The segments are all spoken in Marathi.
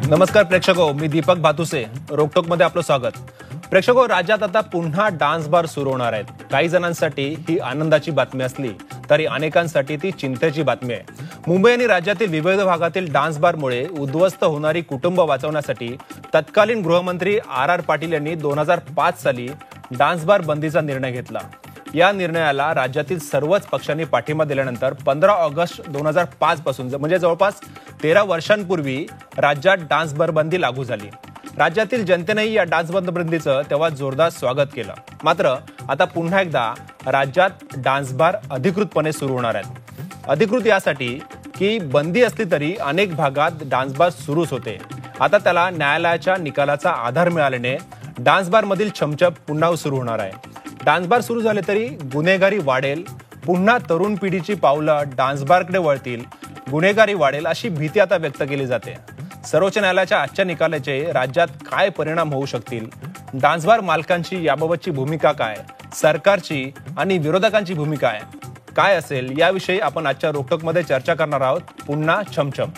नमस्कार प्रेक्षको, मी दीपक भातुसे. रोकटोक मध्ये आपलं स्वागत. प्रेक्षको, राज्यात आता पुन्हा डान्स बार सुरू होणार आहेत. काही जणांसाठी ही आनंदाची बातमी असली तरी अनेकांसाठी ती चिंतेची बातमी आहे. मुंबई आणि राज्यातील विविध भागातील डान्स बारमुळे उद्ध्वस्त होणारी कुटुंब वाचवण्यासाठी तत्कालीन गृहमंत्री आर पाटील यांनी 2005 साली डान्स बार बंदीचा निर्णय घेतला. या निर्णयाला राज्यातील सर्वच पक्षांनी पाठिंबा दिल्यानंतर 15 ऑगस्ट 2005 पासून म्हणजे जवळपास 13 वर्षांपूर्वी राज्यात डान्स बार बंदी लागू झाली. राज्यातील जनतेनेही या डान्स बंदीचं तेव्हा जोरदार स्वागत केलं. मात्र आता पुन्हा एकदा राज्यात डान्स बार अधिकृतपणे सुरू होणार आहेत. अधिकृत यासाठी की बंदी असली तरी अनेक भागात डान्स बार सुरूच होते. आता त्याला न्यायालयाच्या निकालाचा आधार मिळाल्याने डान्स बार मधील छमछम पुन्हा सुरू होणार आहे. डान्स बार सुरू झाले तरी गुन्हेगारी वाढेल, पुन्हा तरुण पिढीची पावलं डान्स बारकडे वळतील, गुन्हेगारी वाढेल अशी भीती आता व्यक्त केली जाते. सर्वोच्च न्यायालयाच्या आजच्या निकालाचे राज्यात काय परिणाम होऊ शकतील, डान्स बार मालकांची याबाबतची भूमिका काय, सरकारची आणि विरोधकांची भूमिका काय असेल याविषयी आपण आजच्या रोकटोकमध्ये चर्चा करणार आहोत. पुन्हा छमछम.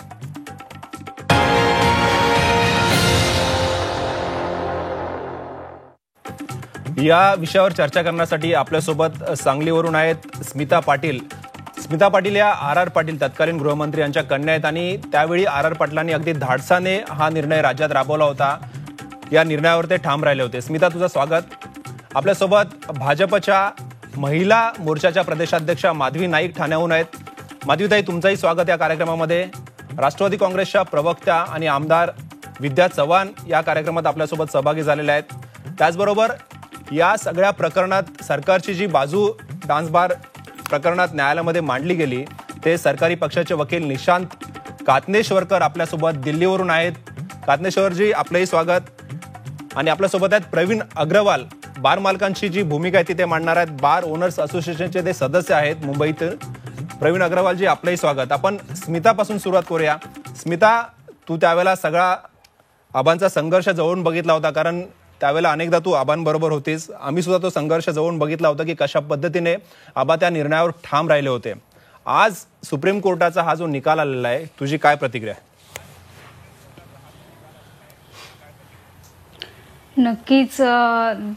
या विषयावर चर्चा करण्यासाठी आपल्यासोबत सांगलीवरून आहेत स्मिता पाटील. स्मिता पाटील या आर पाटील तत्कालीन गृहमंत्री यांच्या कन्या आहेत आणि त्यावेळी आर पाटलांनी अगदी धाडसाने हा निर्णय राज्यात राबवला होता. या निर्णयावर ते ठाम राहिले होते. स्मिता, तुझं स्वागत. आपल्यासोबत भाजपच्या महिला मोर्चाच्या प्रदेशाध्यक्षा माधवी नाईक ठाण्याहून आहेत. माधवीताई, तुमचंही स्वागत या कार्यक्रमामध्ये. राष्ट्रवादी काँग्रेसच्या प्रवक्त्या आणि आमदार विद्या चव्हाण या कार्यक्रमात आपल्यासोबत सहभागी झालेल्या आहेत. त्याचबरोबर या सगळ्या प्रकरणात सरकारची जी बाजू डान्स बार प्रकरणात न्यायालयामध्ये मांडली गेली ते सरकारी पक्षाचे वकील निशांत कातनेश्वरकर आपल्यासोबत दिल्लीवरून आहेत. कातनेश्वरजी, आपलंही स्वागत. आणि आपल्यासोबत आहेत प्रवीण अग्रवाल, बार मालकांची जी भूमिका आहे ती ते मांडणार आहेत. बार ओनर्स असोसिएशनचे ते सदस्य आहेत मुंबईत. प्रवीण अग्रवालजी, आपलंही स्वागत. आपण स्मितापासून सुरुवात करूया. स्मिता, तू त्यावेळेला सगळा आबांचा संघर्ष जवळून बघितला होता, कारण त्यावेळेला अनेकदा तू आबांबरोबर होतीस. आम्ही सुद्धा तो संघर्ष जवळून बघितला होता की कशा पद्धतीने आबा त्या निर्णयावर ठाम राहिले होते. आज सुप्रीम कोर्टाचा हा जो निकाल आलेला आहे, तुझी काय प्रतिक्रिया आहे? नक्कीच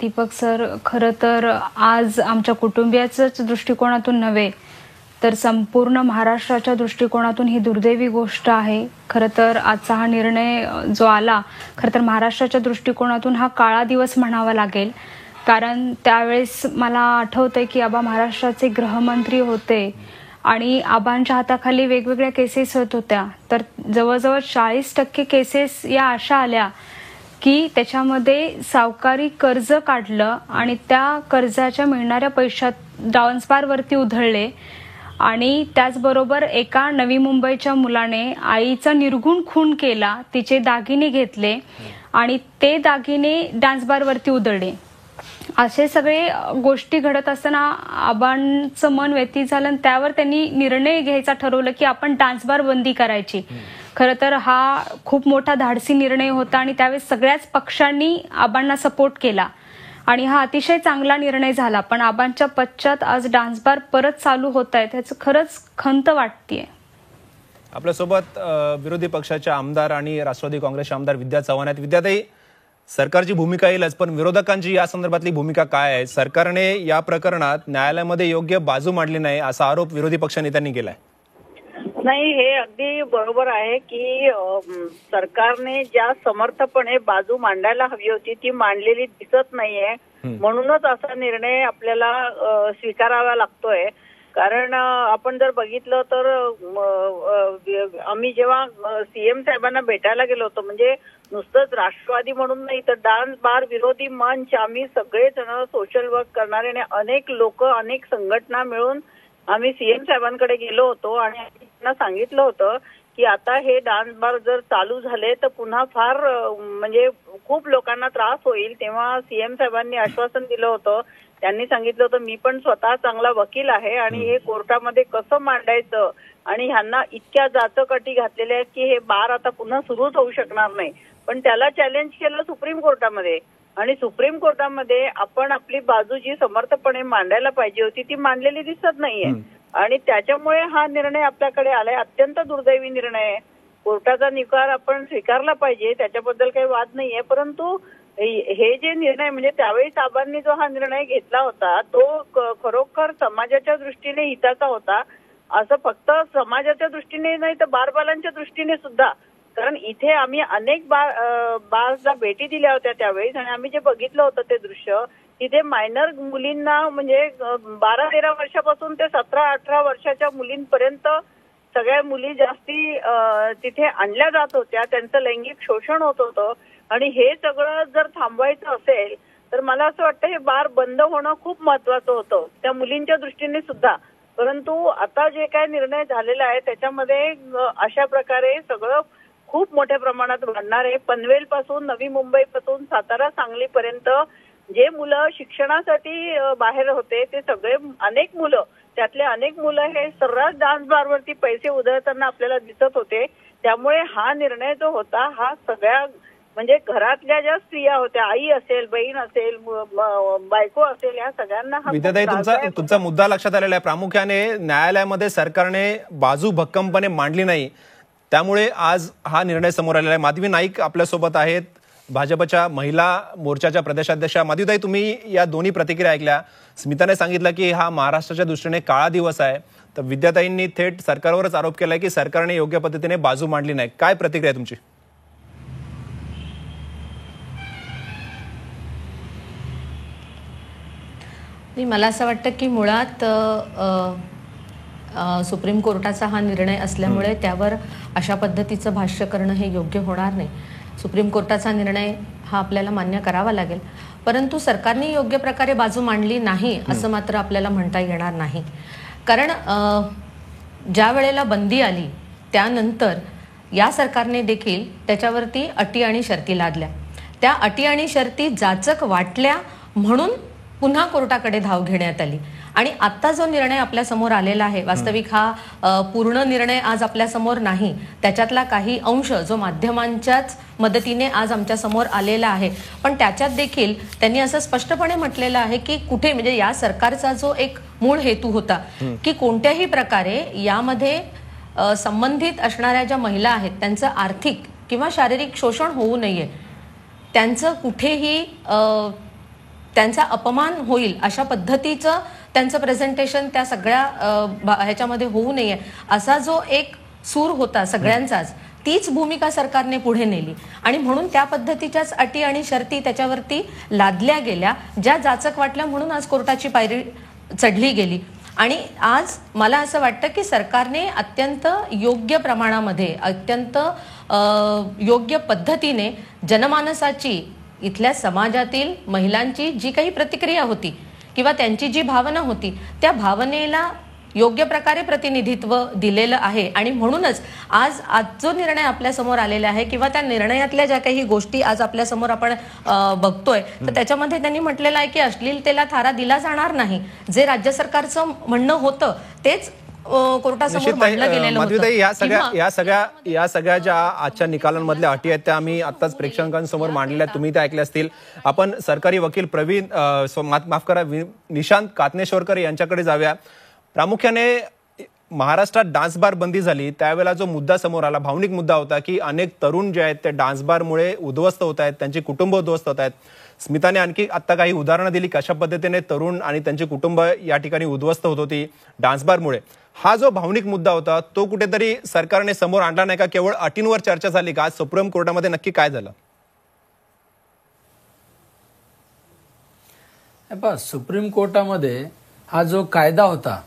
दीपक सर, खरं तर आज आमच्या कुटुंबियाच्याच दृष्टिकोनातून नव्हे तर संपूर्ण महाराष्ट्राच्या दृष्टिकोनातून ही दुर्दैवी गोष्ट आहे. खरं तर आजचा हा निर्णय जो आला, खरं तर महाराष्ट्राच्या दृष्टिकोनातून हा काळा दिवस म्हणावा लागेल. कारण त्यावेळेस मला आठवतंय की आबा महाराष्ट्राचे गृहमंत्री होते आणि आबांच्या हाताखाली वेगवेगळ्या केसेस होत होत्या. तर जवळजवळ 40% केसेस या अशा आल्या की त्याच्यामध्ये सावकारी कर्ज काढलं आणि त्या कर्जाच्या मिळणाऱ्या पैशात डान्स बारवरती उधळले. आणि त्याचबरोबर एका नवी मुंबईच्या मुलाने आईचा निर्घुण खून केला, तिचे दागिने घेतले आणि ते दागिने डान्स बारवरती उधळले. असे सगळे गोष्टी घडत असताना आबांचं मन व्यथित झालं आणि त्यावर त्यांनी निर्णय घ्यायचा ठरवलं की आपण डान्स बार बंदी करायची. खरं तर हा खूप मोठा धाडसी निर्णय होता आणि त्यावेळेस सगळ्याच पक्षांनी आबांना सपोर्ट केला आणि हा अतिशय चांगला निर्णय झाला. पण आबांच्या पश्चात आज डान्स बार परत चालू होत आहेत, ह्याचं खरंच खंत वाटतेय. आपल्यासोबत विरोधी पक्षाचे आमदार आणि राष्ट्रवादी काँग्रेसचे आमदार विद्या चव्हाण आहेत. विद्याताई, सरकारची भूमिका येईलच, पण विरोधकांची या संदर्भातली भूमिका काय आहे? सरकारने या प्रकरणात न्यायालयामध्ये योग्य बाजू मांडली नाही असा आरोप विरोधी पक्ष नेत्यांनी केलाय. नाही, हे अगदी बरोबर आहे की सरकारने ज्या समर्थपणे बाजू मांडायला हवी होती ती मांडलेली दिसत नाहीये. म्हणूनच असा निर्णय आपल्याला स्वीकारावा लागतोय. कारण आपण जर बघितलं तर आम्ही जेव्हा सीएम साहेबांना भेटायला गेलो होतो, म्हणजे नुसतंच राष्ट्रवादी म्हणून नाही तर डान्स बार विरोधी मंच, आम्ही सगळेजण सोशल वर्क करणारे अनेक लोक, अनेक संघटना मिळून आम्ही सीएम साहेबांकडे गेलो होतो आणि त्यांना सांगितलं होतं की आता हे डान्स बार जर चालू झाले तर पुन्हा फार म्हणजे खूप लोकांना त्रास होईल. तेव्हा सीएम साहेबांनी आश्वासन दिलं होतं. त्यांनी सांगितलं होतं मी पण स्वतः चांगला वकील आहे आणि हे कोर्टामध्ये कसं मांडायचं आणि ह्यांना इतक्या जाचकटी घातलेल्या आहेत की हे बार आता पुन्हा सुरूच होऊ शकणार नाही. पण त्याला चॅलेंज केलं सुप्रीम कोर्टामध्ये आणि सुप्रीम कोर्टामध्ये आपण आपली बाजू जी समर्थपणे मांडायला पाहिजे होती ती मांडलेली दिसत नाहीये. आणि त्याच्यामुळे हा निर्णय आपल्याकडे आलाय. अत्यंत दुर्दैवी निर्णय आहे. कोर्टाचा निकाल आपण स्वीकारला पाहिजे, त्याच्याबद्दल काही वाद नाहीये. परंतु हे जे निर्णय म्हणजे त्यावेळी साहेबांनी जो हा निर्णय घेतला होता तो खरोखर समाजाच्या दृष्टीने हिताचा होता. असं फक्त समाजाच्या दृष्टीने नाही तर बालबालांच्या दृष्टीने सुद्धा. कारण इथे आम्ही अनेक बाळला भेटी दिल्या होत्या त्यावेळेस आणि आम्ही जे बघितलं होतं ते दृश्य, तिथे मायनर मुलींना म्हणजे 12-13 वर्षापासून ते 17-18 वर्षाच्या मुलींपर्यंत सगळ्या मुली जास्ती तिथे आणल्या जात होत्या. त्यांचं लैंगिक शोषण होत होतं आणि हे सगळं जर थांबवायचं असेल तर मला असं वाटतं हे बार बंद होणं खूप महत्वाचं होतं त्या मुलींच्या दृष्टीने सुद्धा. परंतु आता जे काय निर्णय झालेला आहे त्याच्यामध्ये अशा प्रकारे सगळं खूप मोठ्या प्रमाणात वाढणार आहे. पनवेल पासून, नवी मुंबई पासून सातारा, सांगली पर्यंत जे मुलं शिक्षणासाठी बाहेर होते ते सगळे अनेक मुलं, त्यातले अनेक मुलं हे सर्रास डान्स बारवरती पैसे उधळताना आपल्याला दिसत होते. त्यामुळे हा निर्णय जो होता हा सगळ्या म्हणजे घरातल्या ज्या स्त्रिया होत्या, आई असेल, बहीण असेल, बायको असेल, या सगळ्यांना विद्याताई तुमचा मुद्दा लक्षात आलेला आहे. प्रामुख्याने न्यायालयामध्ये सरकारने बाजू भक्कमपणे मांडली नाही, त्यामुळे आज हा निर्णय समोर आलेला आहे. माधवी नाईक आपल्यासोबत आहेत, भाजपच्या महिला मोर्चाच्या प्रदेशाध्यक्षा. माधवीताई, तुम्ही या दोन्ही प्रतिक्रिया ऐकल्या. स्मिताने सांगितलं की हा महाराष्ट्राच्या दृष्टीने काळा दिवस आहे, तर विद्याताईंनी थेट सरकारवरच आरोप केलाय की सरकारने योग्य पद्धतीने बाजू मांडली नाही. काय प्रतिक्रिया तुमची? मला असं वाटतं की मुळात सुप्रीम कोर्टाचा हा निर्णय असल्यामुळे त्यावर अशा पद्धतीचं भाष्य करणं हे योग्य होणार नाही. सुप्रीम कोर्टाचा निर्णय हा आपल्याला मान्य करावा लागेल, परंतु सरकारने योग्य प्रकारे बाजू मांडली नाही असं मात्र आपल्याला म्हणता येणार नाही. कारण ज्या वेळेला बंदी आली त्यानंतर या सरकारने देखील त्याच्यावरती अटी आणि शर्ती लादल्या. त्या अटी आणि शर्ती जाचक वाटल्या म्हणून पुन्हा कोर्टाकडे धाव घेण्यात आली आणि आता जो निर्णय आपल्या समोर आलेला आहे, वास्तविक हा पूर्ण निर्णय आज आपल्या समोर नाही, त्याच्यातला काही अंश जो माध्यमांच्याच मदतीने आज आमच्या समोर आलेला आहे. पण त्याच्यात देखील त्यांनी असं स्पष्टपणे म्हटलेलं आहे की कुठे म्हणजे या सरकारचा जो एक मूळ हेतू होता की कोणत्याही प्रकारे यामध्ये संबंधित असणाऱ्या ज्या महिला आहेत त्यांचं आर्थिक किंवा शारीरिक शोषण होऊ नये, त्यांचं कुठेही त्यांचा अपमान होईल अशा पद्धतीचं त्यांचं प्रेझेंटेशन त्या सगळ्या ह्याच्यामध्ये होऊ नये असा जो एक सूर होता सगळ्यांचाच, तीच भूमिका सरकारने पुढे नेली आणि म्हणून त्या पद्धतीच्याच अटी आणि शर्ती त्याच्यावरती लादल्या गेल्या, ज्या जाचक वाटल्या म्हणून आज कोर्टाची पायरी चढली गेली. आणि आज मला असं वाटतं की सरकारने अत्यंत योग्य प्रमाणामध्ये, अत्यंत योग्य पद्धतीने जनमानसाची, इथल्या समाजातील महिलांची जी काही प्रतिक्रिया होती किंवा त्यांची जी भावना होती त्या भावनेला योग्य प्रकारे प्रतिनिधित्व दिलेलं आहे. आणि म्हणूनच आज जो निर्णय आपल्या समोर आलेला आहे किंवा त्या निर्णयातल्या ज्या काही गोष्टी आज आपल्या समोर आपण बघतोय तर त्याच्यामध्ये त्यांनी म्हटलेलं आहे की अश्लीलतेला थारा दिला जाणार नाही. जे राज्य सरकारचं म्हणणं होतं तेच कोर्टासमोर मांडलं गेलेलं होतं. या सगळ्या ज्या आजच्या निकालांमधल्या अटी आहेत त्या आम्ही आताच प्रेक्षकांसमोर मांडलेल्या, तुम्ही त्या ऐकल्या असतील. आपण सरकारी वकील निशांत कातनेश्वरकर यांच्याकडे जाऊया. प्रामुख्याने महाराष्ट्रात डान्स बार बंदी झाली त्यावेळेला जो मुद्दा समोर आला, भावनिक मुद्दा होता की अनेक तरुण जे आहेत ते डान्स बारमुळे उद्ध्वस्त होत आहेत, त्यांची कुटुंब उद्ध्वस्त होत आहेत. स्मिताने आणखी आता काही उदाहरणं दिली कशा पद्धतीने तरुण आणि त्यांची कुटुंब या ठिकाणी उद्ध्वस्त होत होती डान्स बारमुळे. हा जो भावनिक मुद्दा होता तो कुठेतरी सरकारने समोर आणला नाही का? केवळ अटींवर चर्चा झाली का? आज सुप्रीम कोर्टामध्ये नक्की काय झालं? सुप्रीम कोर्टामध्ये हा जो कायदा होता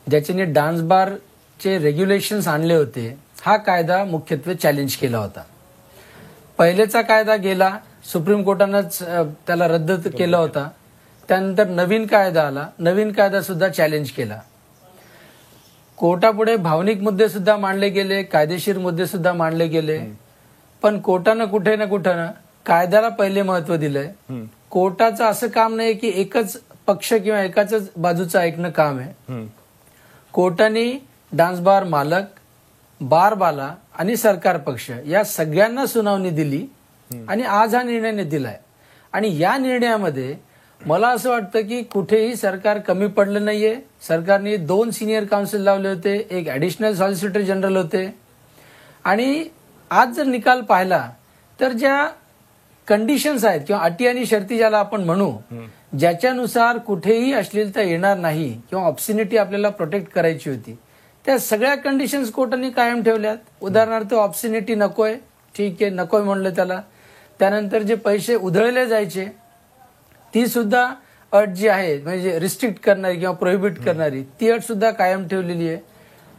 ज्याच्याने डान्स बारचे रेग्युलेशन्स आणले होते, हा कायदा मुख्यत्वे चॅलेंज केला होता. पहिलेचा कायदा गेला, सुप्रीम कोर्टानंच त्याला रद्द केला होता. त्यानंतर नवीन कायदा आला, नवीन कायदा सुद्धा चॅलेंज केला. कोर्टापुढे भावनिक मुद्दे सुद्धा मांडले गेले, कायदेशीर मुद्दे सुद्धा मांडले गेले, पण कोर्टानं कुठे ना कुठं कायद्याला पहिले महत्व दिलंय. कोर्टाचं असं काम नाही की एकच पक्ष किंवा एकाच बाजूचं ऐकणं काम आहे. कोर्टाने डान्स बार मालक, बारबाला आणि सरकार पक्ष या सगळ्यांना सुनावणी दिली आणि आज हा निर्णय दिलाय. आणि या निर्णयामध्ये मला असं वाटतं की कुठेही सरकार कमी पडलं नाहीये. सरकारने 2 सिनियर काउन्सिल लावले होते, एक ऍडिशनल सॉलिसिटर जनरल होते आणि आज जर निकाल पाहिला तर ज्या कंडिशन्स आहेत किंवा अटी आणि शर्ती ज्याला आपण म्हणू, ज्याच्यानुसार कुठेही अश्लीलता येणार नाही किंवा ऑब्सिनिटी आपल्याला प्रोटेक्ट करायची होती, त्या सगळ्या कंडिशन्स कोर्टाने कायम ठेवल्यात. उदाहरणार्थ ऑब्सिनिटी नकोय, ठीक आहे, नकोय म्हणलं त्याला. त्यानंतर जे पैसे उधळले जायचे ती सुद्धा अट जी आहे म्हणजे रिस्ट्रिक्ट करणारी किंवा प्रोहिबिट करणारी ती अट सुद्धा कायम ठेवलेली आहे.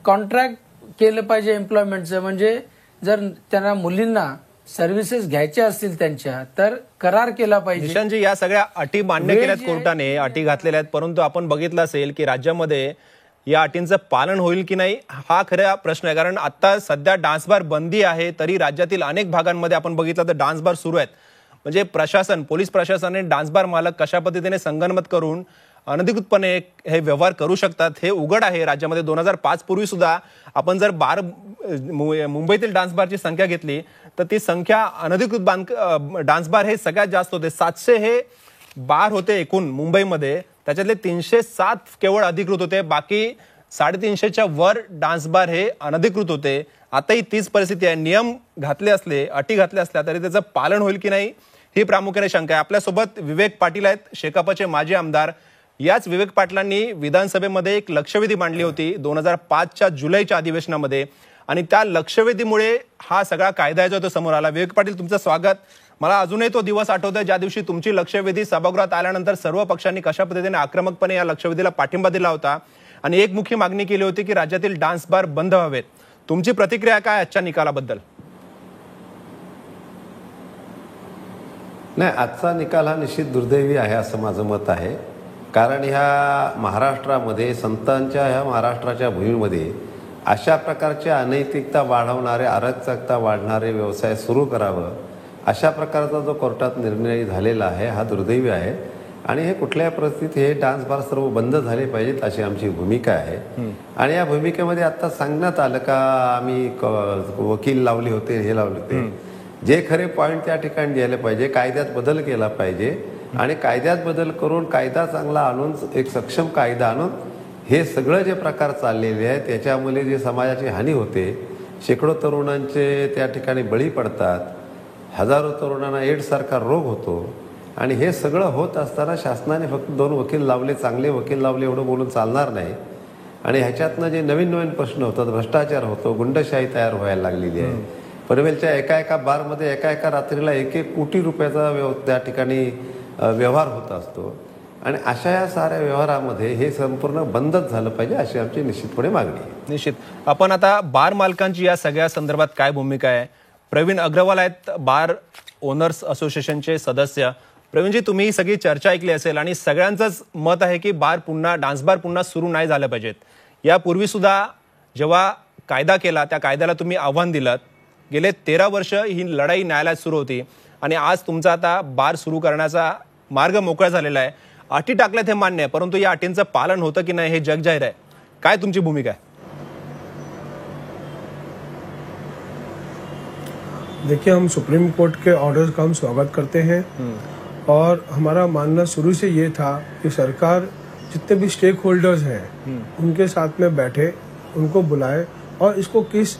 कॉन्ट्रॅक्ट केलं पाहिजे एम्प्लॉयमेंटचं, म्हणजे जर त्यांना मुलींना सर्व्हिसेस घ्यायच्या असतील त्यांच्या तर करार केला पाहिजे. निशांतजी, या सगळ्या अटी मान्य केल्यात कोर्टाने, अटी घातलेल्या आहेत, परंतु आपण बघितलं असेल की राज्यामध्ये या अटींचं पालन होईल की नाही हा खरा प्रश्न आहे. कारण आता सध्या डान्स बार बंदी आहे तरी राज्यातील अनेक भागांमध्ये आपण बघितलं तर डान्स बार सुरू आहेत. म्हणजे प्रशासन, पोलीस प्रशासनाने डान्स बार मालक कशा पद्धतीने संगनमत करून अनधिकृतपणे हे व्यवहार करू शकतात हे उघड आहे. राज्यामध्ये 2005 पूर्वी सुद्धा आपण जर मुंबईतील डान्स बारची संख्या घेतली तर ती संख्या अनधिकृत डान्स बार हे सगळ्यात जास्त होते. 700 हे बार होते एकूण मुंबईमध्ये, त्याच्यातले 307 केवळ अधिकृत होते, बाकी 350च्या वर डान्स बार हे अनधिकृत होते. आताही तीच परिस्थिती आहे. नियम घातले असले, अटी घातल्या असल्या तरी त्याचं पालन होईल की नाही ही प्रामुख्याने शंका आहे. आपल्यासोबत विवेक पाटील आहेत, शेकापचे माजी आमदार. याच विवेक पाटलांनी विधानसभेमध्ये एक लक्षवेधी मांडली होती 2005च्या जुलैच्या अधिवेशनामध्ये आणि त्या लक्षवेधीमुळे हा सगळा कायदा जो तो समोर आला. विवेक पाटील, तुमचं स्वागत. मला अजूनही तो दिवस आठवतोय ज्या दिवशी तुमची लक्षवेधी सभागृहात आल्यानंतर सर्व पक्षांनी कशा पद्धतीने आक्रमकपणे या लक्षवेधीला पाठिंबा दिला होता आणि एक मुख्य मागणी केली होती की राज्यातील डान्स बार बंद व्हावेत. तुमची प्रतिक्रिया काय आजच्या निकालाबद्दल? नाही, आजचा निकाल हा निश्चित दुर्दैवी आहे असं माझं मत आहे. कारण ह्या महाराष्ट्रामध्ये, संतांच्या ह्या महाराष्ट्राच्या भूमीमध्ये अशा प्रकारचे अनैतिकता वाढवणारे, अराजकता वाढणारे व्यवसाय सुरू करावं अशा प्रकारचा जो कोर्टात निर्णय झालेला आहे हा दुर्दैवी आहे. आणि हे कुठल्याही परिस्थितीत हे डान्स बार सर्व बंद झाले पाहिजेत अशी आमची भूमिका आहे. आणि या भूमिकेमध्ये आता सांगण्यात आलं का आम्ही वकील लावले होते, हे लावले होते, जे खरे पॉईंट त्या ठिकाणी द्यायला पाहिजे. कायद्यात बदल केला पाहिजे आणि कायद्यात बदल करून कायदा चांगला आणून, एक सक्षम कायदा आणून हे सगळं जे प्रकार चाललेले आहेत त्याच्यामुळे जे समाजाची हानी होते, शेकडो तरुणांचे त्या ठिकाणी बळी पडतात, हजारो तरुणांना एड्ससारखा रोग होतो. आणि हे सगळं होत असताना शासनाने फक्त 2 वकील लावले, चांगले वकील लावले एवढं बोलून चालणार नाही. आणि ह्याच्यातनं जे नवीन नवीन प्रश्न होतात, भ्रष्टाचार होतो, गुंडशाही तयार व्हायला लागलेली आहे. पनवेलच्या एका बारमध्ये एका रात्रीला 1-1 कोटी रुपयाचा त्या ठिकाणी व्यवहार होत असतो. आणि अशा या साऱ्या व्यवहारामध्ये हे संपूर्ण बंदच झालं पाहिजे अशी आमची निश्चितपणे मागणी आहे. निश्चित. आपण आता बार मालकांची या सगळ्या संदर्भात काय भूमिका आहे? प्रवीण अग्रवाल आहेत, बार ओनर्स असोसिएशनचे सदस्य. प्रवीणजी, तुम्ही ही सगळी चर्चा ऐकली असेल आणि सगळ्यांचंच मत आहे की डान्स बार पुन्हा सुरू नाही झाले पाहिजेत. यापूर्वी सुद्धा जेव्हा कायदा केला त्या कायद्याला तुम्ही आव्हान दिलं. गेले 13 वर्ष ही लढाई न्यायालयात सुरू होती आणि आज तुमचा आता बार सुरू करण्याचा मार्ग मोकळा झालेला आहे. अटी टाकल्यात हे मान्य आहे, परंतु या अटींचं पालन होतं की नाही हे जग जाहीर आहे. काय तुमची भूमिका आहे? देखिए, हम सुप्रीम कोर्ट के ऑर्डर्स का हम स्वागत करते हैं और हमारा मानना शुरू से ये था कि सरकार जितने भी स्टेक होल्डर्स हैं उनके साथ में बैठे, उनको बुलाए और इसको किस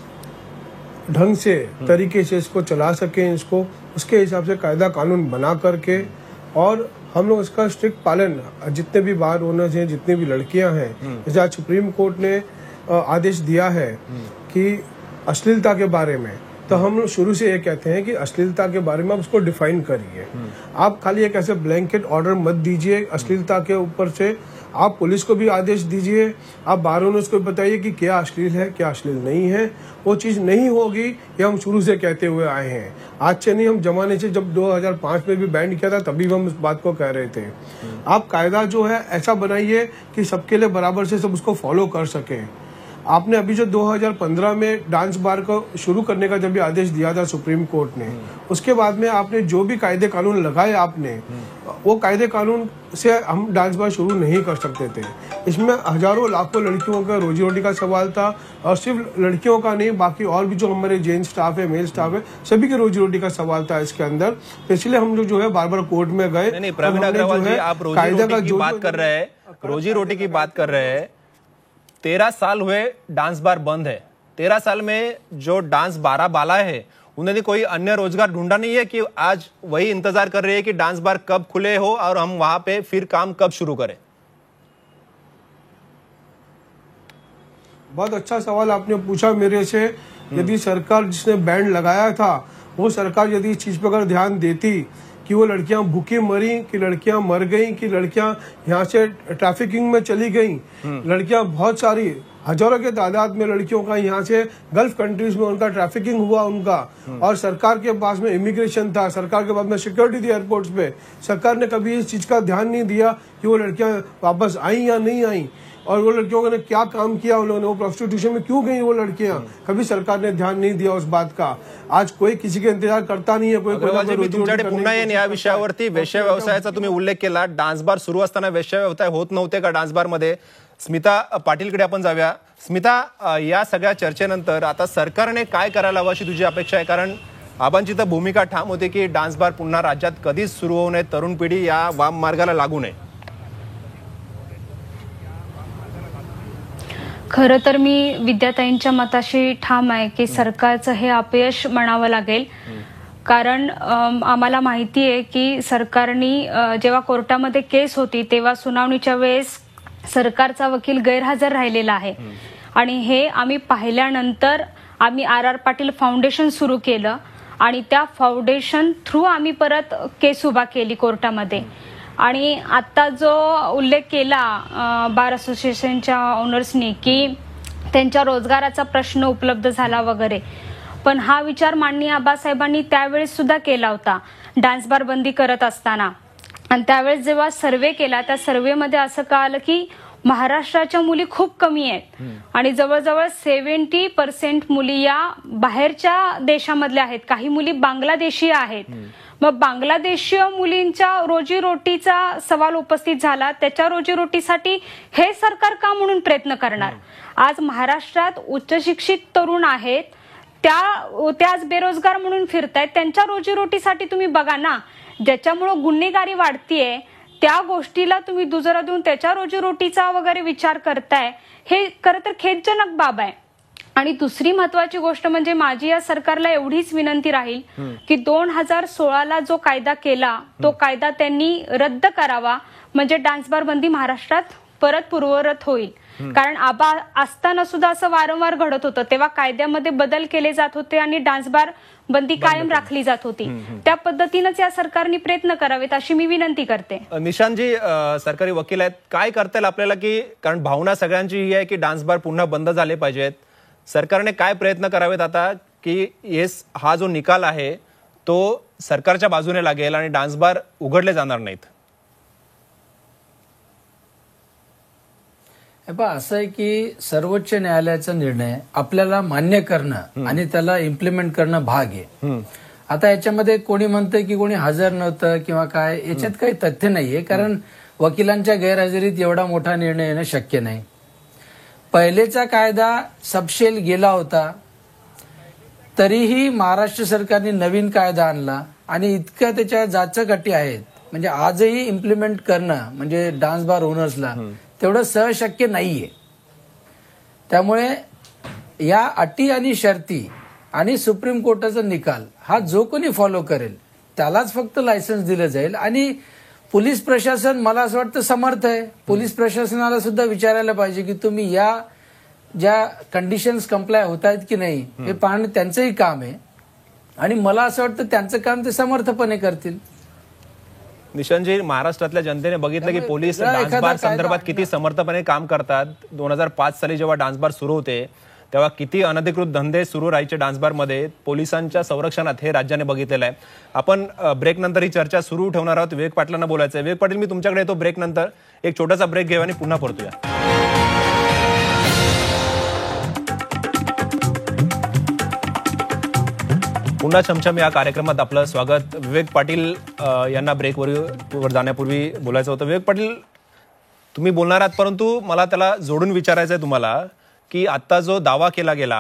ढंग से तरीके से इसको चला सके, इसको उसके हिसाब से कायदा कानून बना करके और हम लोग इसका स्ट्रिक्ट पालन, जितने भी बार ओनर्स हैं, जितनी भी लड़कियां हैं, जैसे आज सुप्रीम कोर्ट ने आदेश दिया है कि अश्लीलता के बारे में, तो हम लोग शुरू से ये कहते हैं कि अश्लीलता के बारे में आप उसको डिफाइन करिए. आप खाली एक ऐसे ब्लैंकेट ऑर्डर मत दीजिए अश्लीलता के ऊपर से. आप पुलिस को भी आदेश दीजिए, आप बार ओनर्स को बताइए कि क्या अश्लील है, क्या अश्लील नहीं है. वो चीज नहीं होगी, ये हम शुरू से कहते हुए आए हैं. आज से नहीं, हम जमाने से जब 2005 में भी बैन किया था तभी हम इस बात को कह रहे थे. आप कायदा जो है ऐसा बनाइए कि सबके लिए बराबर से सब उसको फॉलो कर सके. आपने अभी जो 2015 में डांस बार को शुरू करने का जब भी आदेश दिया था सुप्रीम कोर्ट ने, उसके बाद में आपने जो भी कायदे कानून लगाए आपने, वो कायदे कानून से हम डांस बार शुरू नहीं कर सकते थे. इसमें हजारों लाखों लड़कियों का रोजी रोटी का सवाल था और सिर्फ लड़कियों का नहीं, बाकी और भी जो हमारे जेन स्टाफ है, मेल स्टाफ है, सभी के रोजी रोटी का सवाल था इसके अंदर. इसलिए हम जो है बार बार कोर्ट में गए. नहीं, प्रवीण अग्रवाल जी, आप रोजी रोटी की बात कर रहे हैं, रोजी रोटी की बात कर रहे हैं. 13 साल हुए डांस बार बंद है. 13 साल में जो डांस 12 बाला है उन्होंने कोई अन्य रोजगार ढूंढा नहीं है कि आज वही इंतजार कर रहे हैं कि डांस बार कब खुले हो और हम वहां पे फिर काम कब शुरू करें? बहुत अच्छा सवाल आपने पूछा मेरे से। यदि सरकार जिसने बैन लगाया था वो सरकार यदि इस चीज पर अगर ध्यान देती कि वो लड़कियां भूखी मरी, कि लड़कियां मर गई, कि लड़कियां यहाँ से ट्रैफिकिंग में चली गई, लड़कियां बहुत सारी हजारों के तादाद में लड़कियों का यहाँ से गल्फ कंट्रीज में उनका ट्रैफिकिंग हुआ उनका, और सरकार के पास में इमिग्रेशन था, सरकार के पास में सिक्योरिटी थी एयरपोर्ट्स पे। सरकार ने कभी इस चीज का ध्यान नहीं दिया कि वो लड़कियां वापस आई या नहीं आई, और वो लड़कियों ने क्या काम किया, उन्होंने वो प्रोस्टिट्यूशन में क्यों गई वो लड़कियां, कभी सरकार ने ध्यान नहीं दिया उस बात का। आज कोई किसी के इंतजार करता नाही आहे। तुमच्याकडे पुन्हा येईन या विषयावरती। वेश्या व्यवसायाचा तुम्ही उल्लेख केला, डान्स बार सुरू असताना वेश्या व्यवसाय होत नव्हते का डान्स बार मध्ये? स्मिता पाटीलकडे आपण जाऊया। स्मिता, या सगळ्या चर्चेनंतर आता सरकारने काय करायला हवं अशी तुझी अपेक्षा आहे? कारण आबांची तर भूमिका ठाम होती की डान्स बार पुन्हा राज्यात कधीच सुरू होऊ नये, तरुण पिढी या वाम मार्गाला लागू नये। खरं तर मी विद्याताईंच्या मताशी ठाम आहे की सरकारचं हे अपयश म्हणावं लागेल। कारण आम्हाला माहिती आहे की सरकारने जेव्हा कोर्टामध्ये केस होती तेव्हा सुनावणीच्या वेळेस सरकारचा वकील गैरहजर राहिलेला आहे, आणि हे आम्ही पाहिल्यानंतर आम्ही RR पाटील फाउंडेशन सुरू केलं आणि त्या फाउंडेशन थ्रू आम्ही परत केस उभा केली कोर्टामध्ये। आणि आता जो उल्लेख केला बार असोसिएशनच्या ओनर्सनी की त्यांच्या रोजगाराचा प्रश्न उपलब्ध झाला वगैरे, पण हा विचार माननीय आबासाहेबांनी त्यावेळेस सुद्धा केला होता डान्स बार बंदी करत असताना। आणि त्यावेळेस जेव्हा सर्वे केला त्या सर्वेमध्ये असं कळालं की महाराष्ट्राच्या मुली खूप कमी आहेत आणि जवळजवळ 70% मुली या बाहेरच्या देशामधल्या आहेत, काही मुली बांगलादेशी आहेत। मग बांगलादेशीय मुलींच्या रोजीरोटीचा सवाल उपस्थित झाला, त्याच्या रोजीरोटीसाठी हे सरकार का म्हणून प्रयत्न करणार? आज महाराष्ट्रात उच्च शिक्षित तरुण आहेत, त्या आज बेरोजगार म्हणून फिरतायत, त्यांच्या रोजीरोटीसाठी तुम्ही बघा ना। ज्याच्यामुळे गुन्हेगारी वाढतीये त्या गोष्टीला तुम्ही दुजोरा देऊन त्याच्या रोजीरोटीचा वगैरे विचार करताय, हे खरं तर खेदजनक बाब आहे। आणि दुसरी महत्वाची गोष्ट म्हणजे माझी या सरकारला एवढीच विनंती राहील की 2016ला जो कायदा केला तो कायदा त्यांनी रद्द करावा, म्हणजे डान्स बार बंदी महाराष्ट्रात परत पूर्ववत होईल। कारण आबा असताना सुद्धा असं वारंवार घडत होतं, तेव्हा कायद्यामध्ये बदल केले जात होते आणि डान्स बार बंदी कायम राखली जात होती। त्या पद्धतीनेच या सरकारने प्रयत्न करावेत अशी मी विनंती करते। निशांतजी, सरकारी वकील आहेत, काय करता येईल आपल्याला? की कारण भावना सगळ्यांची ही आहे की डान्स बार पुन्हा बंद झाले पाहिजेत, सरकारने काय प्रयत्न करावेत आता की हा जो निकाल आहे तो सरकारच्या बाजूने लागेल आणि डान्स बार उघडले जाणार नाहीत? असं आहे की सर्वोच्च न्यायालयाचा निर्णय आपल्याला मान्य करणं आणि त्याला इम्प्लिमेंट करणं भाग आहे। आता याच्यामध्ये कोणी म्हणतंय की कोणी हजर नव्हतं किंवा काय, याच्यात काही तथ्य नाहीये, कारण वकिलांच्या गैरहजेरीत एवढा मोठा निर्णय येणं शक्य नाही। पहिलेचा कायदा सबशेल गेला होता, तरीही महाराष्ट्र सरकारने नवीन कायदा आणला आणि इतक्या त्याच्या जाचक आहेत, म्हणजे आजही इम्प्लिमेंट करणं म्हणजे डान्स बार ओनर्सला तेवढं सहशक्य नाहीये। त्यामुळे या अटी आणि शर्ती आणि सुप्रीम कोर्टाचा निकाल हा जो कोणी फॉलो करेल त्यालाच फक्त लायसन्स दिलं जाईल। आणि पोलीस प्रशासन मला असं वाटतं समर्थ आहे, पोलीस प्रशासनाला सुद्धा विचारायला पाहिजे की तुम्ही या ज्या कंडिशन्स कंप्लाय होत आहेत की नाही हे पाहणं त्यांचंही काम आहे, आणि मला असं वाटतं त्यांचं काम ते समर्थपणे करतील। निशांतजी, महाराष्ट्रातल्या जनतेने बघितलं की पोलीस डान्स बार संदर्भात किती समर्थपणे काम करतात। 2005 साली जेव्हा डान्स बार सुरू होते तेव्हा किती अनधिकृत धंदे सुरू राहायचे डान्स बार मध्ये, पोलिसांच्या संरक्षणात हे राज्याने बघितलेलं आहे। आपण ब्रेक नंतर ही चर्चा सुरू ठेवणार आहोत। विवेक पाटलांना बोलायचं आहे। विवेक पाटील, मी तुमच्याकडे येतो ब्रेक नंतर, एक छोटासा ब्रेक घेऊ आणि पुन्हा परतूया। पुन्हा छमछम या कार्यक्रमात आपलं स्वागत। विवेक पाटील यांना ब्रेकवर जाण्यापूर्वी बोलायचं होतं। विवेक पाटील, तुम्ही बोलणार आहात, परंतु मला त्याला जोडून विचारायचं आहे तुम्हाला की आता जो दावा केला गेला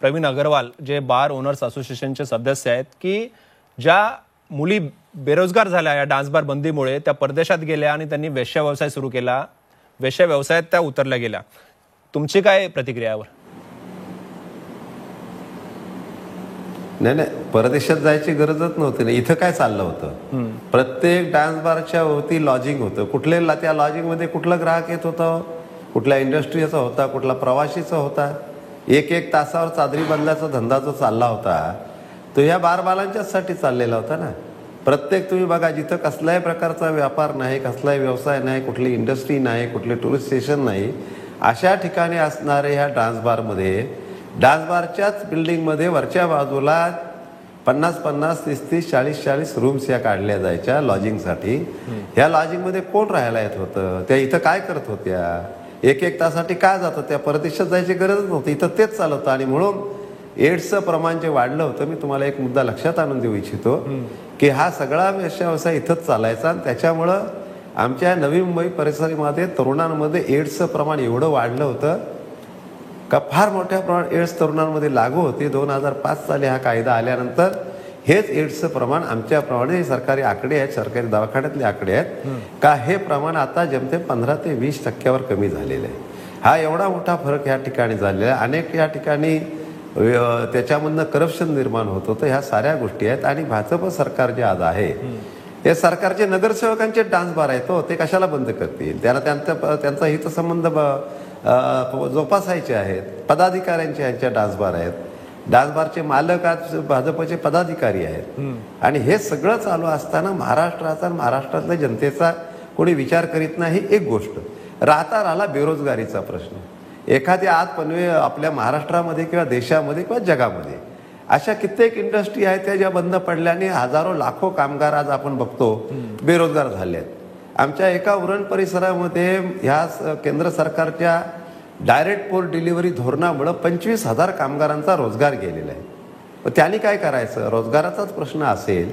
प्रवीण अग्रवाल जे बार ओनर्स असोसिएशनचे सदस्य आहेत की ज्या मुली बेरोजगार झाल्या या डान्स बार बंदीमुळे, त्या परदेशात गेल्या आणि त्यांनी वेश्या व्यवसाय सुरू केला, वेश्या व्यवसायात त्या उतरल्या गेल्या, तुमची काय प्रतिक्रिया यावर? नाही, परदेशात जायची गरजच नव्हती ना. इथं काय चाललं होतं, प्रत्येक डान्स बारच्या वरती लॉजिंग होतं. त्या लॉजिंगमध्ये कुठला ग्राहक येत होता, कुठल्या इंडस्ट्रीचा होता, कुठला प्रवासीचा होता. एक तासावर चादरी बंदल्याचा धंदा जो चालला होता तो ह्या बारबालांच्यासाठी चाललेला होता ना. प्रत्येक तुम्ही बघा, जिथं कसल्याही प्रकारचा व्यापार नाही, कसलाही व्यवसाय नाही, कुठली इंडस्ट्री नाही, कुठले टुरिस्ट स्टेशन नाही, अशा ठिकाणी असणारे ह्या डान्स बारच्याच बिल्डिंगमध्ये वरच्या बाजूला 50-50, 30-30, 40-40 रूम्स या काढल्या जायच्या लॉजिंगसाठी. ह्या लॉजिंगमध्ये कोण राहायला येत होतं, त्या इथं काय करत होत्या, एक तासासाठी काय जात होत्या, परदेशात जायची गरजच नव्हती, इथं तेच चालत होतं. आणि म्हणून एड्सचं प्रमाण जे वाढलं होतं, मी तुम्हाला एक मुद्दा लक्षात आणून देऊ इच्छितो की हा सगळा व्यवसाय इथंच चालायचा. आणि त्याच्यामुळं आमच्या नवी मुंबई परिसरामध्ये तरुणांमध्ये एड्सचं प्रमाण एवढं वाढलं होतं का फार मोठ्या प्रमाणात एड्स तरुणांमध्ये लागू होते. 2005 साली हा कायदा आल्यानंतर हेच एड्सचं प्रमाण आमच्याप्रमाणे सरकारी आकडे आहेत, सरकारी दवाखान्यातले आकडे आहेत का हे प्रमाण आता जमते 15 ते 20% कमी झालेलं आहे. हा एवढा मोठा फरक ह्या ठिकाणी झालेला आहे. अनेक या ठिकाणी त्याच्यामधनं करप्शन निर्माण होत होतं. ह्या साऱ्या गोष्टी आहेत. आणि भाजप सरकार जे आज आहे, हे सरकारचे नगरसेवकांचे डान्स बार आहेत, ते कशाला बंद करतील, त्याला त्यांचा हितसंबंध जोपासायचे आहेत. पदाधिकाऱ्यांचे यांच्या डान्स बार आहेत, डान्स बारचे मालक आज भाजपचे पदाधिकारी आहेत. आणि हे सगळं चालू असताना महाराष्ट्रातल्या जनतेचा कोणी विचार करीत नाही. एक गोष्ट राहिला बेरोजगारीचा प्रश्न. एखाद्या आज पनवे आपल्या महाराष्ट्रामध्ये किंवा देशामध्ये किंवा जगामध्ये अशा कित्येक इंडस्ट्री आहेत त्या ज्या बंद पडल्याने हजारो लाखो कामगार आज आपण बघतो बेरोजगार झाले आहेत. आमच्या एका उरण परिसरामध्ये ह्या केंद्र सरकारच्या डायरेक्ट पोर्ट डिलिव्हरी धोरणामुळे 25,000 कामगारांचा रोजगार गेलेला आहे. त्यांनी काय करायचं, रोजगाराचाच प्रश्न असेल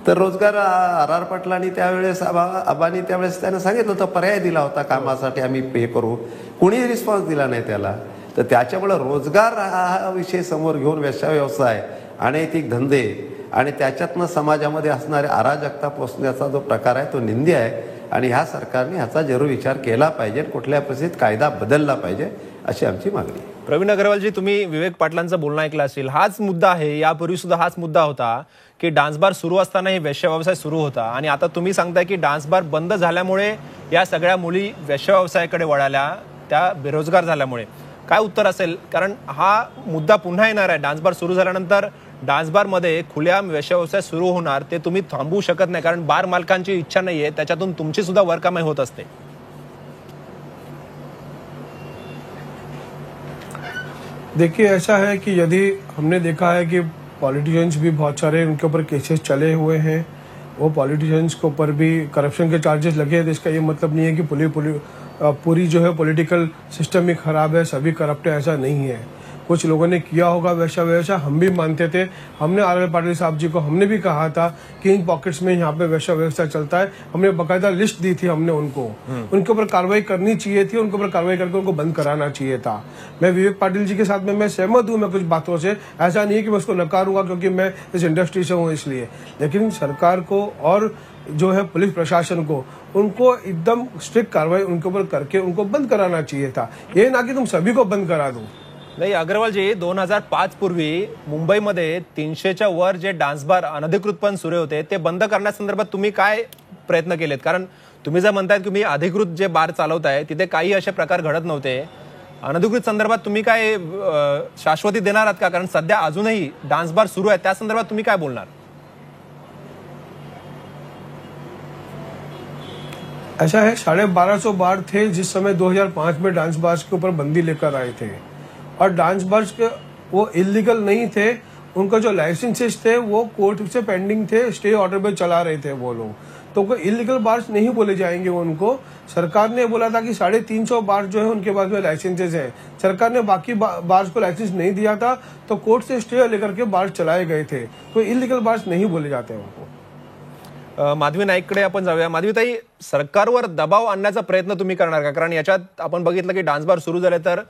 तर रोजगार आर पाटलांनी त्यावेळेस आबांनी त्यावेळेस त्यांना सांगितलं होतं, पर्याय दिला होता कामासाठी आम्ही पे करू, कुणीही रिस्पॉन्स दिला नाही त्याला. तर त्याच्यामुळे रोजगार हा विषय समोर घेऊन व्यवसाय, अनैतिक धंदे आणि त्याच्यातनं समाजामध्ये असणारे अराजकता पोचण्याचा जो प्रकार आहे तो निंद्य आहे. आणि ह्या सरकारने ह्याचा जरूर विचार केला पाहिजे, कुठल्या परिस्थितीत कायदा बदलला पाहिजे अशी आमची मागणी आहे. प्रवीण अग्रवालजी, तुम्ही विवेक पाटलांचं बोलणं ऐकलं असेल. हाच मुद्दा आहे, यापूर्वी सुद्धा हाच मुद्दा होता की डान्स बार सुरू असतानाही वेश्या व्यवसाय सुरू होता. आणि आता तुम्ही सांगताय की डान्स बार बंद झाल्यामुळे या सगळ्या मुली वेश्या व्यवसायाकडे वळाल्या, त्या बेरोजगार झाल्यामुळे. काय उत्तर असेल, कारण हा मुद्दा पुन्हा येणार आहे. डान्स बार सुरू झाल्यानंतर डान्स बारमध्ये खुल्या वेश्या व्यवसाय सुरू होणार, ते तुम्ही थांबवू शकत नाही, कारण बार मालकांची इच्छा नाहीये, त्याच्यातून तुमची सुद्धा वरकमाई होत असते. देखिए, ऐसा है कि यदि हमने देखा है कि पॉलिटिशियंस भी बहुत सारे उनके ऊपर केसेस चले हुए हैं, वो पॉलिटिशियंस के ऊपर भी करप्शन के चार्जेस लगे हैं. तो इसका ये मतलब नहीं है कि पूरी जो है पॉलिटिकल सिस्टम ही खराब है, सभी करप्ट है, ऐसा नहीं है. कुछ लोगों ने किया होगा वैसा वैसा, हम भी मानते थे. हमने आर पाटिल साहब जी को हमने भी कहा था कि इन पॉकेट्स में यहाँ पे वैसा व्यवस्था चलता है. हमने बाकायदा लिस्ट दी थी हमने उनको, उनके ऊपर कार्रवाई करनी चाहिए थी, उनके ऊपर कार्रवाई करके उनको बंद कराना चाहिए था. मैं विवेक पाटिल जी के साथ में मैं सहमत हूँ मैं कुछ बातों से. ऐसा नहीं है कि मैं उसको नकारूंगा क्योंकि मैं इस इंडस्ट्री से हूँ इसलिए. लेकिन सरकार को और जो है पुलिस प्रशासन को, उनको एकदम स्ट्रिक्ट कार्रवाई उनके ऊपर करके उनको बंद कराना चाहिए था. ये ना कि तुम सभी को बंद करा दो. नाही, अग्रवालजी, 2005 पूर्वी मुंबईमध्ये 300च्या वर जे डान्स बार अनधिकृतपणे सुरू होते ते बंद करण्यासंदर्भात तुम्ही काय प्रयत्न केलेत? कारण तुम्ही जर म्हणताय की तुम्ही अधिकृत जे बार चालवताय तिथे काही असे प्रकार घडत नव्हते, अनधिकृत संदर्भात तुम्ही काय शाश्वती देणार आहात का? कारण सध्या अजूनही डान्स बार सुरू आहे, त्या संदर्भात तुम्ही काय बोलणार? ऐसा है, 1250 बार थे जिस समय 2005 में डांस बार्स के ऊपर बंदी लेकर आए थे. और डांस बार्स के वो इलीगल नहीं थे, उनका जो लाइसेंसेस थे वो कोर्ट से पेंडिंग थे, स्टे ऑर्डर पे चला रहे थे वो लोग. तो कोई इलीगल बार्स नहीं बोले जाएंगे उनको. सरकार ने बोला था कि 350 बार जो है उनके पास में लाइसेंसेस हैं. सरकार ने बाकी बार्स को लाइसेंस नहीं दिया था, तो कोर्ट से स्टे लेकर के बार्स चलाए गए थे. तो इलीगल बार्स नहीं बोले जाते उनको. माधवी नाईककडे आपण जाऊया. माधवीताई, सरकारवर दबाव आणण्याचा प्रयत्न तुम्ही करणार का? कारण याच्यात आपण बघितलं की डान्स बार सुरू झाले तर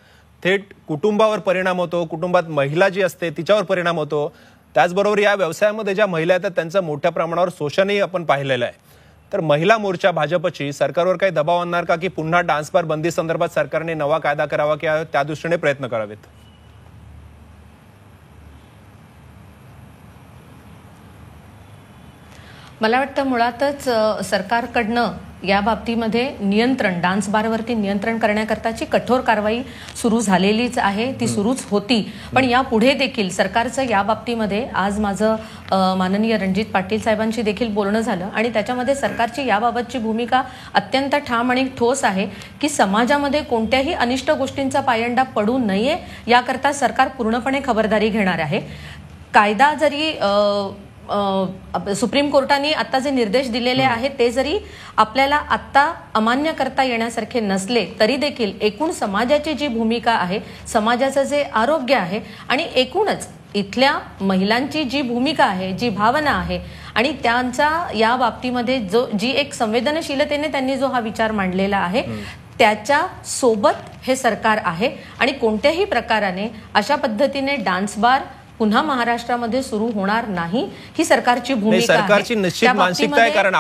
थेट कुटुंबावर परिणाम होतो, कुटुंबात महिला जी असते तिच्यावर परिणाम होतो. त्याचबरोबर या व्यवसायामध्ये ज्या महिला आहेत त्यांचं मोठ्या प्रमाणावर शोषणही आपण पाहिलेलं आहे. तर महिला मोर्चा भाजपची सरकारवर काही दबाव आणणार का की पुन्हा डान्स बार बंदी संदर्भात सरकारने नवा कायदा करावा किंवा त्या दृष्टीने प्रयत्न करावेत? मला वाटतं मुळातच सरकारकडनं या बाबतीमध्ये नियंत्रण, डान्स बारवरती नियंत्रण करण्याकरताची कठोर कारवाई सुरू झालेलीच आहे, ती सुरूच होती. पण यापुढे देखील सरकारचं या बाबतीमध्ये आज माझं माननीय रणजित पाटील साहेबांशी देखील बोलणं झालं आणि त्याच्यामध्ये सरकारची याबाबतची भूमिका अत्यंत ठाम आणि ठोस आहे की समाजामध्ये कोणत्याही अनिष्ट गोष्टींचा पायंडा पडू नये याकरता सरकार पूर्णपणे खबरदारी घेणार आहे. कायदा जरी सुप्रीम कोर्टाने आता जे निर्देश दिलेले आहेत ते जरी आपल्याला आता अमान्य करता येण्यासारखे नसले तरी देखील एकूण समाजाची जी भूमिका आहे, समाजाचं जे आरोग्य आहे आणि एकूणच इथल्या महिलांची जी भूमिका आहे, जी भावना आहे आणि त्यांचा या बाबतीमध्ये जी एक संवेदनशीलतेने त्यांनी जो हा विचार मांडलेला आहे त्याच्या सोबत हे सरकार आहे आणि कोणत्याही प्रकाराने अशा पद्धतीने डान्स बार पुन्हा महाराष्ट्रामध्ये सुरू होणार नाही ही सरकारची भूमिका आहे. सरकारची निश्चित मानसिकता आहे, कारण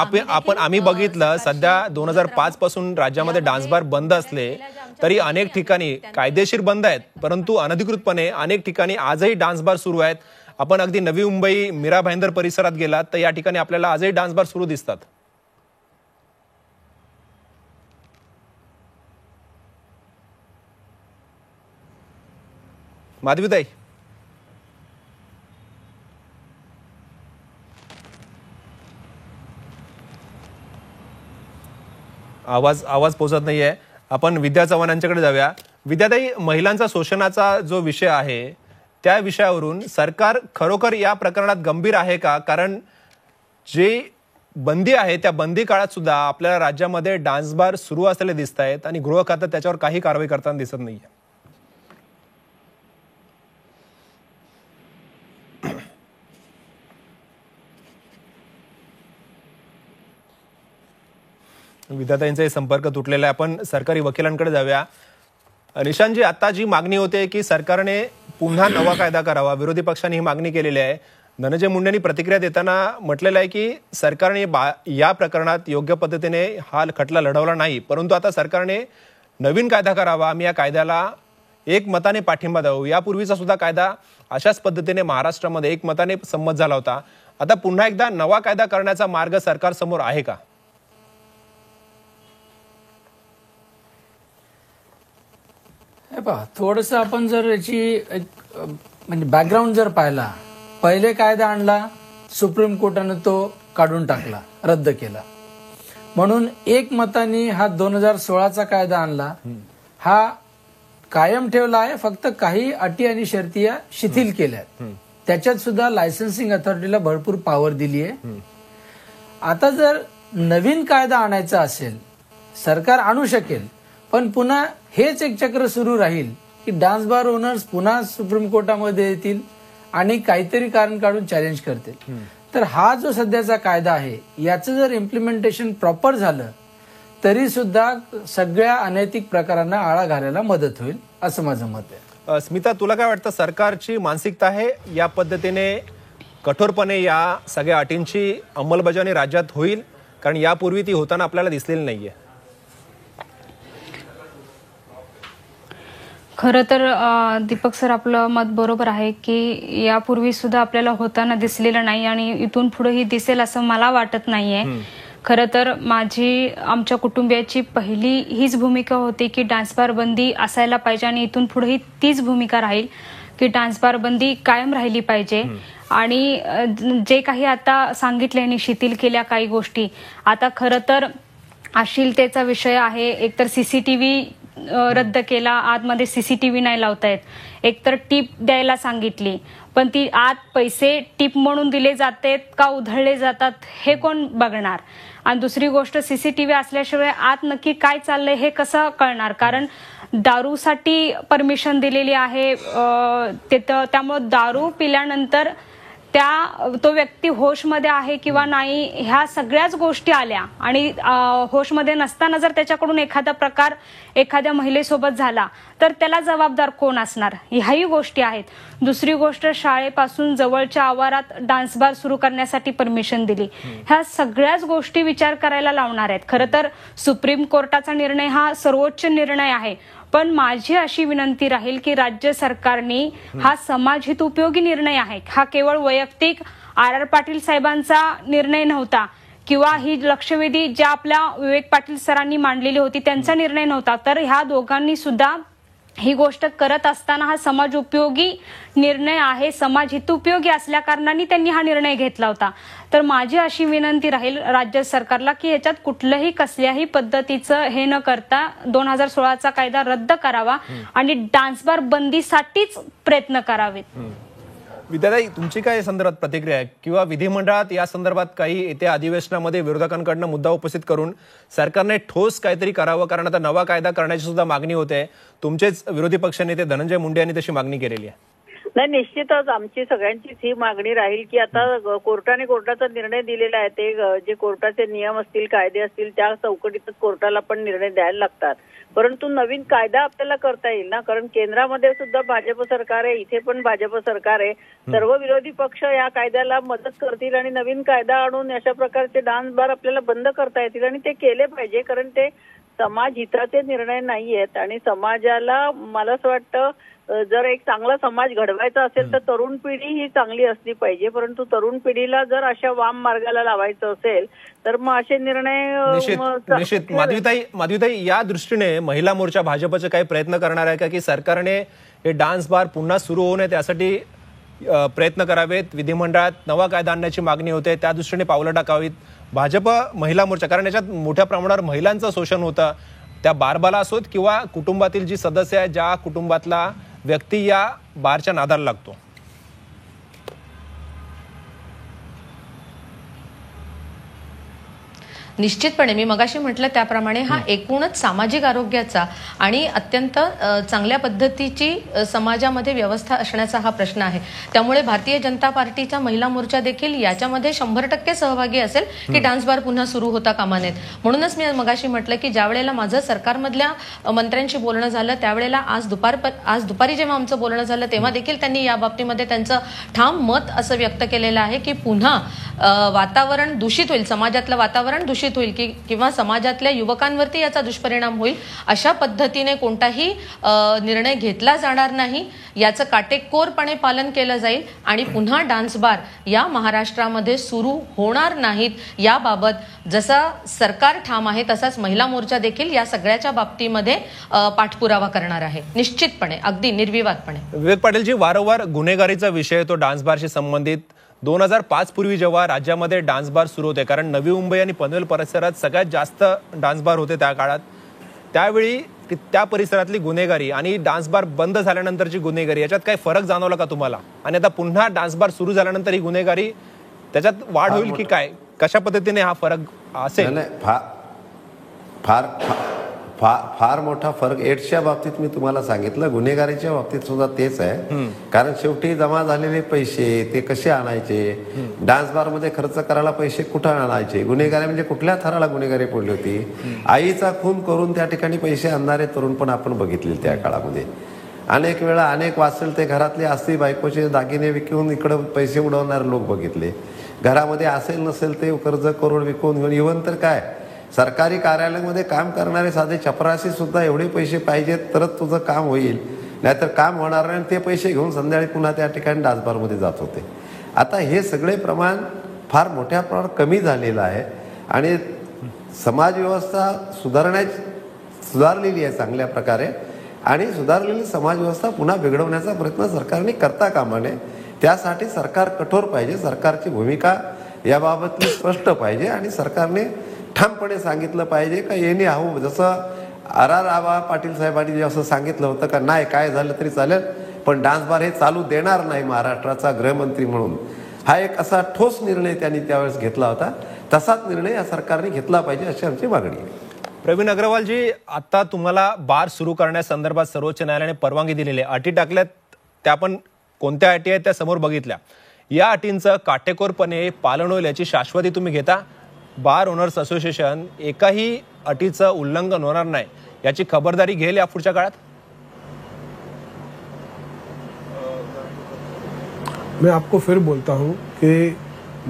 आम्ही बघितलं सध्या 2005 पासून राज्यामध्ये डान्स बार बंद असले तरी अनेक ठिकाणी कायदेशीर बंद आहेत, परंतु अनधिकृतपणे अनेक ठिकाणी आजही डान्स बार सुरू आहेत. आपण अगदी नवी मुंबई मीरा भाईंदर परिसरात गेलात तर या ठिकाणी आपल्याला आजही डान्स बार सुरू दिसतात. माधवीताई, आवाज पोहोचत नाहीये. आपण विद्या चव्हाण यांच्याकडे जाऊया. विद्याताई, महिलांचा शोषणाचा जो विषय आहे त्या विषयावरून सरकार खरोखर या प्रकरणात गंभीर आहे का? कारण जे बंदी आहे त्या बंदी काळात सुद्धा आपल्याला राज्यामध्ये डान्स बार सुरू असलेले दिसत आहेत आणि गृह खातं त्याच्यावर काही कारवाई करताना दिसत नाहीये. विद्याताईंचा संपर्क तुटलेला आहे. आपण सरकारी वकिलांकडे जाऊया. निशांतजी, आता जी मागणी होते की सरकारने पुन्हा नवा कायदा करावा, विरोधी पक्षांनी ही मागणी केलेली आहे. धनंजय मुंडेंनी प्रतिक्रिया देताना म्हटलेलं आहे की सरकारने या प्रकरणात योग्य पद्धतीने हा खटला लढवला नाही, परंतु आता सरकारने नवीन कायदा करावा, आम्ही या कायद्याला एकमताने पाठिंबा देऊ. यापूर्वीचा सुद्धा कायदा अशाच पद्धतीने महाराष्ट्रामध्ये एकमताने संमत झाला होता. आता पुन्हा एकदा नवा कायदा करण्याचा मार्ग सरकारसमोर आहे का? थोडस आपण जर याची म्हणजे बॅकग्राऊंड जर पाहिला, पहिले कायदा आणला, सुप्रीम कोर्टाने तो काढून टाकला, रद्द केला, म्हणून एकमताने हा 2016चा कायदा आणला, हा कायम ठेवला आहे, फक्त काही अटी आणि शर्ती शिथिल केल्या. त्याच्यात सुद्धा लायसन्सिंग अथॉरिटीला भरपूर पॉवर दिली आहे. आता जर नवीन कायदा आणायचा असेल, सरकार आणू शकेल, पण पुन्हा हेच एक चक्र सुरू राहील की डान्स बार ओनर्स पुन्हा सुप्रीम कोर्टामध्ये येतील आणि काहीतरी कारण काढून चॅलेंज करतील. तर हा जो सध्याचा कायदा आहे याचं जर इम्प्लिमेंटेशन प्रॉपर झालं तरी सुद्धा सगळ्या अनैतिक प्रकारांना आळा घालायला मदत होईल असं माझं मत आहे. स्मिता, तुला काय वाटतं, सरकारची मानसिकता आहे या पद्धतीने कठोरपणे या सगळ्या अटींची अंमलबजावणी राज्यात होईल? कारण यापूर्वी ती होताना आपल्याला दिसलेली नाहीये. खरं तर दीपक सर, आपलं मत बरोबर आहे की यापूर्वी सुद्धा आपल्याला होताना दिसलेलं नाही आणि इथून पुढेही दिसेल असं मला वाटत नाहीये. खरं तर आमच्या कुटुंबियाची पहिली हीच भूमिका होती की डान्स बार बंदी असायला पाहिजे आणि इथून पुढेही तीच भूमिका राहील की डान्स बार बंदी कायम राहिली पाहिजे. आणि जे काही आता सांगितल्याने शिथिल केल्या काही गोष्टी, आता खरं तर अश्लीलतेचा विषय आहे. एकतर सीसीटीव्ही रद्द केला, आतमध्ये सीसीटीव्ही नाही लावतायत. एकतर टीप द्यायला सांगितली, पण ती आत पैसे टीप म्हणून दिले जातात का उधळले जातात हे कोण बघणार? आणि दुसरी गोष्ट, सीसीटीव्ही असल्याशिवाय आत नक्की काय चाललंय हे कसं कळणार? कारण दारूसाठी परमिशन दिलेली आहे तिथं, त्यामुळे दारू पिल्यानंतर तो व्यक्ती होशमध्ये आहे किंवा नाही ह्या सगळ्याच गोष्टी आल्या आणि होशमध्ये नसताना जर त्याच्याकडून एखादा प्रकार एखाद्या महिलेसोबत झाला तर त्याला जबाबदार कोण असणार? ह्याही गोष्टी आहेत. दुसरी गोष्ट, शाळेपासून जवळच्या आवारात डान्स बार सुरू करण्यासाठी परमिशन दिली. ह्या सगळ्याच गोष्टी विचार करायला लावणार आहेत. खरं तर सुप्रीम कोर्टाचा निर्णय हा सर्वोच्च निर्णय आहे, पण माझी अशी विनंती राहील की राज्य सरकारने हा समाजहित उपयोगी निर्णय आहे, हा केवळ वैयक्तिक RR पाटील साहेबांचा निर्णय नव्हता किंवा ही लक्षवेधी ज्या आपल्या विवेक पाटील सरांनी मांडलेली होती त्यांचा निर्णय नव्हता, तर ह्या दोघांनी सुद्धा ही गोष्ट करत असताना हा समाज उपयोगी निर्णय आहे, समाज हितोपयोगी असल्या कारणाने त्यांनी हा निर्णय घेतला होता. तर माझी अशी विनंती राहील राज्य सरकारला की याच्यात कुठल्याही कसल्याही पद्धतीचं हे न करता 2016चा कायदा रद्द करावा आणि डान्स बार बंदीसाठीच प्रयत्न करावेत. विद्याताई, तुमची काय संदर्भात प्रतिक्रिया आहे किंवा विधिमंडळात या संदर्भात काही येत्या अधिवेशनामध्ये विरोधकांकडून मुद्दा उपस्थित करून सरकारने ठोस काहीतरी करावं, कारण आता नवा कायदा करण्याची सुद्धा मागणी होते. तुमचेच विरोधी पक्षनेते धनंजय मुंडे यांनी तशी मागणी केलेली आहे. नाही, निश्चितच आमची सगळ्यांचीच ही मागणी राहील की आता कोर्टाचा निर्णय दिलेला आहे, ते जे कोर्टाचे नियम असतील, कायदे असतील, त्या चौकटीतच कोर्टाला पण निर्णय द्यायला लागतात. परंतु नवीन कायदा आपल्याला करता येईल ना, कारण केंद्रामध्ये सुद्धा भाजप सरकार आहे, इथे पण भाजप सरकार आहे. सर्व विरोधी पक्ष या कायद्याला मदत करतील आणि नवीन कायदा आणून अशा प्रकारचे डान्स बार आपल्याला बंद करता येतील आणि ते केले पाहिजे, कारण ते समाज हिताचे निर्णय नाही आहेत. आणि समाजाला मला असं वाटतं जर एक चांगला समाज घडवायचा असेल तर तरुण पिढी ही चांगली असली पाहिजे, परंतु तरुण पिढीला जर अशा वाम मार्गाला लावायचं असेल तर मग असे निर्णय निश्चित. माधवीताई, या दृष्टीने महिला मोर्चा भाजपचे काही प्रयत्न करणार आहे का की सरकारने हे डान्स बार पुन्हा सुरू होऊ नये त्यासाठी प्रयत्न करावेत, विधिमंडळात नवा कायदा आणण्याची मागणी होते, त्या दृष्टीने पावलं टाकावीत भाजप महिला मोर्चा, कारण याच्यात मोठ्या प्रमाणावर महिलांचं शोषण होतं, त्या बारबाला असोत किंवा कुटुंबातील जी सदस्य आहे, ज्या कुटुंबातला व्यक्ती या बारच्या नादाला लागतो. निश्चितपणे मी मगाशी म्हटलं त्याप्रमाणे हा एकूणच सामाजिक आरोग्याचा आणि अत्यंत चांगल्या पद्धतीची समाजामध्ये व्यवस्था असण्याचा हा प्रश्न आहे. त्यामुळे भारतीय जनता पार्टीचा महिला मोर्चा देखील याच्यामध्ये 100% सहभागी असेल की डान्स बार पुन्हा सुरू होता कामा नयेत. म्हणूनच मी मगाशी म्हटलं की ज्या वेळेला माझं सरकारमधल्या मंत्र्यांशी बोलणं झालं त्यावेळेला आज दुपारी जेव्हा आमचं बोलणं झालं तेव्हा देखील त्यांनी या बाबतीमध्ये त्यांचं ठाम मत असं व्यक्त केलेलं आहे की पुन्हा वातावरण दूषित होईल, समाजातलं वातावरण दूषित होईल किंवा समाजातल्या युवकांवरती याचा दुष्परिणाम होईल, अशा पद्धतीने कोणताही निर्णय घेतला जाणार नाही, याचं काटेकोरपणे पालन केलं जाईल आणि पुन्हा डान्स बार या महाराष्ट्रामध्ये सुरू होणार नाहीत. याबाबत जसा सरकार ठाम आहे तसाच महिला मोर्चा देखील या सगळ्याच्या बाबतीमध्ये पाठपुरावा करणार आहे, निश्चितपणे, अगदी निर्विवादपणे. विवेक पाटीलजी, वारंवार गुन्हेगारीचा विषय तो डान्स बारशी संबंधित 2005 पूर्वी जेव्हा राज्यामध्ये डान्स बार सुरू होते, कारण नवी मुंबई आणि पनवेल परिसरात सगळ्यात जास्त डान्स बार होते त्या काळात, त्यावेळी त्या परिसरातली गुन्हेगारी आणि डान्स बार बंद झाल्यानंतरची गुन्हेगारी याच्यात काही फरक जाणवला का तुम्हाला? आणि आता पुन्हा डान्स बार सुरू झाल्यानंतर ही गुन्हेगारी त्याच्यात वाढ होईल की काय, कशा पद्धतीने हा फरक असेल? फार मोठा फरक एड्सच्या बाबतीत मी तुम्हाला सांगितलं, गुन्हेगारीच्या बाबतीत सुद्धा तेच आहे. कारण शेवटी जमा झालेले पैसे ते कसे आणायचे, डान्स बार मध्ये खर्च करायला पैसे कुठं आणायचे, गुन्हेगारी म्हणजे कुठल्या थराला गुन्हेगारी पडली होती. आईचा खून करून त्या ठिकाणी पैसे आणणारे तरुण पण आपण बघितले त्या काळामध्ये. अनेक वेळा अनेक वाचल ते घरातले असती बायकोचे दागिने विकून इकडं पैसे उडवणारे लोक बघितले. घरामध्ये असेल नसेल ते कर्ज करोड विकून घेऊन, इव्हन तर काय सरकारी कार्यालयामध्ये काम करणारे साधे चपराशी सुद्धा एवढे पैसे पाहिजेत तरच तुझं काम होईल, नाहीतर काम होणार नाही. ते पैसे घेऊन संध्याकाळी पुन्हा त्या ठिकाणी डान्सबारमध्ये जात होते. आता हे सगळे प्रमाण फार मोठ्या प्रमाणात कमी झालेलं आहे आणि समाज व्यवस्था सुधारलेली आहे चांगल्या प्रकारे आणि सुधारलेली समाज व्यवस्था पुन्हा बिघडवण्याचा प्रयत्न सरकारने करता कामा नये. त्यासाठी सरकार कठोर पाहिजे, सरकारची भूमिका याबाबतली स्पष्ट पाहिजे आणि सरकारने ठामपणे सांगितलं पाहिजे का येणे आहो, जसं RR पाटील साहेबांनी असं सांगितलं होतं का नाही काय झालं तरी चालेल पण डान्स बार हे चालू देणार नाही महाराष्ट्राचा गृहमंत्री म्हणून, हा एक असा ठोस निर्णय त्यांनी त्यावेळेस घेतला होता. तसाच निर्णय या सरकारने घेतला पाहिजे अशी आमची मागणी आहे. प्रवीण अग्रवालजी, आता तुम्हाला बार सुरू करण्यासंदर्भात सर्वोच्च न्यायालयाने परवानगी दिलेली आहे, अटी टाकल्यात, त्या पण कोणत्या अटी आहेत त्या समोर बघितल्या. या अटींचं काटेकोरपणे पालन होईल याची शाश्वती तुम्ही घेता? बार ओनर्स असोसिएशन एकाही अटीचं उल्लंघन होणार नाही याची खबरदारी घेईल या पुढच्या काळात? मैं आपको फिर बोलता हूं कि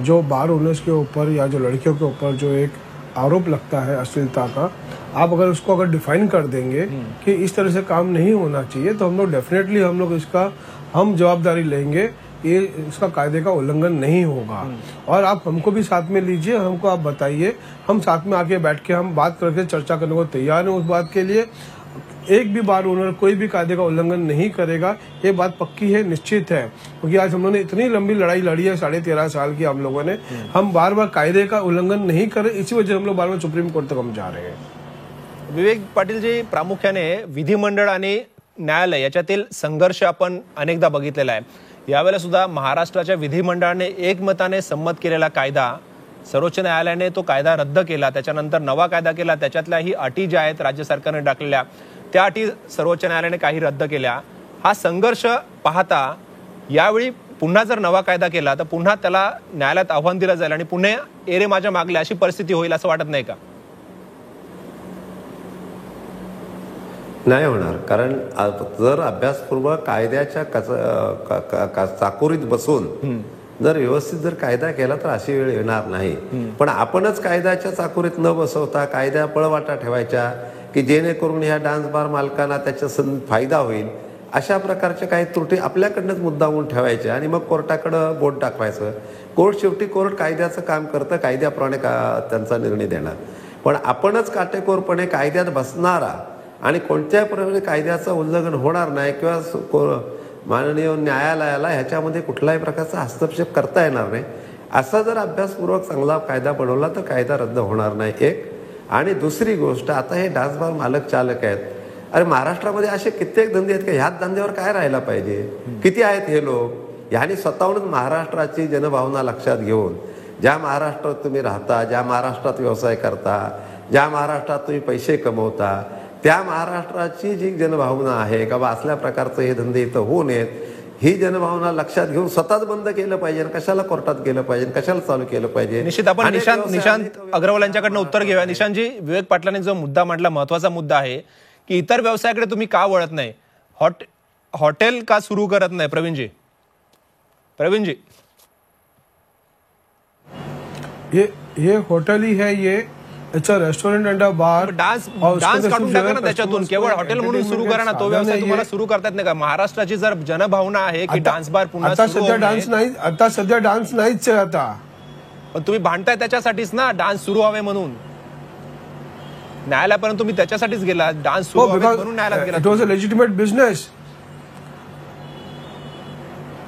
जो बार ओनर्स के ऊपर या जो लड़कियों के ऊपर जो एक आरोप लगता है अश्लीलता का, आप अगर उसको अगर डिफाइन कर देंगे कि इस तरह से काम नहीं होना चाहिए, तो हम लोग डेफिनेटली हम लोग इसका हम जवाबदारी लेंगे, ये इसका कायदे का उल्लंघन नहीं होगा। और आप हमको भी साथ में लीजिए, हमको आप बताइए, हम साथ में आके बैठ के हम बात करके चर्चा करने को तैयार हैं उस बात के लिए। एक भी बार ओनर कोई भी कायदे का उल्लंघन नहीं करेगा, ये बात पक्की है, निश्चित है। क्योंकि आज हम लोगों ने इतनी लंबी लड़ाई लड़ी है, 13.5 साल की हम लोगों ने, हम बार बार कायदे का उल्लंघन नहीं करें, इसी वजह से हम लोग बार बार सुप्रीम कोर्ट तक हम जा रहे हैं। विवेक पाटील जी, प्रामुख्याने विधिमंडळ आणि न्यायालय याच्यातील संघर्ष आपण अनेकदा बघितलेला आहे। यावेळेला सुद्धा महाराष्ट्राच्या विधिमंडळाने एकमताने संमत केलेला कायदा सर्वोच्च न्यायालयाने तो कायदा रद्द केला, त्याच्यानंतर नवा कायदा केला, त्याच्यातल्याही अटी ज्या आहेत राज्य सरकारने टाकलेल्या त्या अटी सर्वोच्च न्यायालयाने काही रद्द केल्या। हा संघर्ष पाहता यावेळी पुन्हा जर नवा कायदा केला तर पुन्हा त्याला न्यायालयात आव्हान दिलं जाईल आणि पुणे एरे माझ्या मागले अशी परिस्थिती होईल असं वाटत नाही का? नाही होणार, कारण जर अभ्यासपूर्वक कायद्याच्या चाकोरीत बसून जर व्यवस्थित जर कायदा केला तर अशी वेळ येणार नाही। पण आपणच कायद्याच्या चाकोरीत न बसवता कायद्या पळवाटा ठेवायच्या की जेणेकरून ह्या डान्स बार मालकांना त्याचा फायदा होईल, अशा प्रकारच्या काही त्रुटी आपल्याकडनंच मुद्दामून ठेवायच्या आणि मग कोर्टाकडे बोट दाखवायचं। कोर्ट शेवटी कोर्ट कायद्याचं काम करतं, कायद्याप्रमाणे त्यांचा निर्णय देणार। पण आपणच काटेकोरपणे कायद्यात बसणारा आणि कोणत्याही प्रकारे कायद्याचं उल्लंघन होणार नाही किंवा माननीय न्यायालयाला ह्याच्यामध्ये कुठल्याही प्रकारचा हस्तक्षेप करता येणार नाही, असा जर अभ्यासपूर्वक चांगला कायदा बनवला तर कायदा रद्द होणार नाही। एक आणि दुसरी गोष्ट, आता हे डान्स बार मालक चालक आहेत, अरे महाराष्ट्रामध्ये असे कित्येक धंदे आहेत की ह्याच धंद्यावर काय राहायला पाहिजे? किती आहेत हे लोक? ह्यांनी स्वतःहूनच महाराष्ट्राची जनभावना लक्षात घेऊन, ज्या महाराष्ट्रात तुम्ही राहता, ज्या महाराष्ट्रात व्यवसाय करता, ज्या महाराष्ट्रात तुम्ही पैसे कमवता, त्या महाराष्ट्राची जी जनभावना आहे का बा असल्या प्रकारचं हे धंदे इथं होऊ नयेत, ही जनभावना लक्षात घेऊन स्वतःच बंद केलं पाहिजे, कशाला कोर्टात गेलं पाहिजे, कशाला चालू केलं पाहिजे। निश्चित आपण निशांत अग्रवाल यांच्याकडनं उत्तर घेऊया। निशांतजी, विवेक पाटलांनी जो मुद्दा मांडला महत्वाचा मुद्दा आहे की इतर व्यवसायाकडे तुम्ही का वळत नाही, हॉटेल का सुरू करत नाही? प्रवीणजी ये होटल ही है, ये अच्छा रेस्टोरेंट एंड बार, डान्स काढून टाका ना त्याच्यातून, केवळ हॉटेल म्हणून सुरू करा ना, तो व्यवसाय तुम्हाला सुरू करतात नाही का? महाराष्ट्राची जर जनभावना आहे की डान्स बार पुन्हा आता सध्या डान्स नाही, आता सध्या डान्स नाहीच आहे आता, पण तुम्ही भांडताय त्याच्यासाठीच ना, डान्स सुरू व्हावे म्हणून न्यायालयापर्यंत तुम्ही त्याच्यासाठीच गेला, डान्स सुरू व्हावे म्हणून न्यायालयात गेला। It was a legitimate business,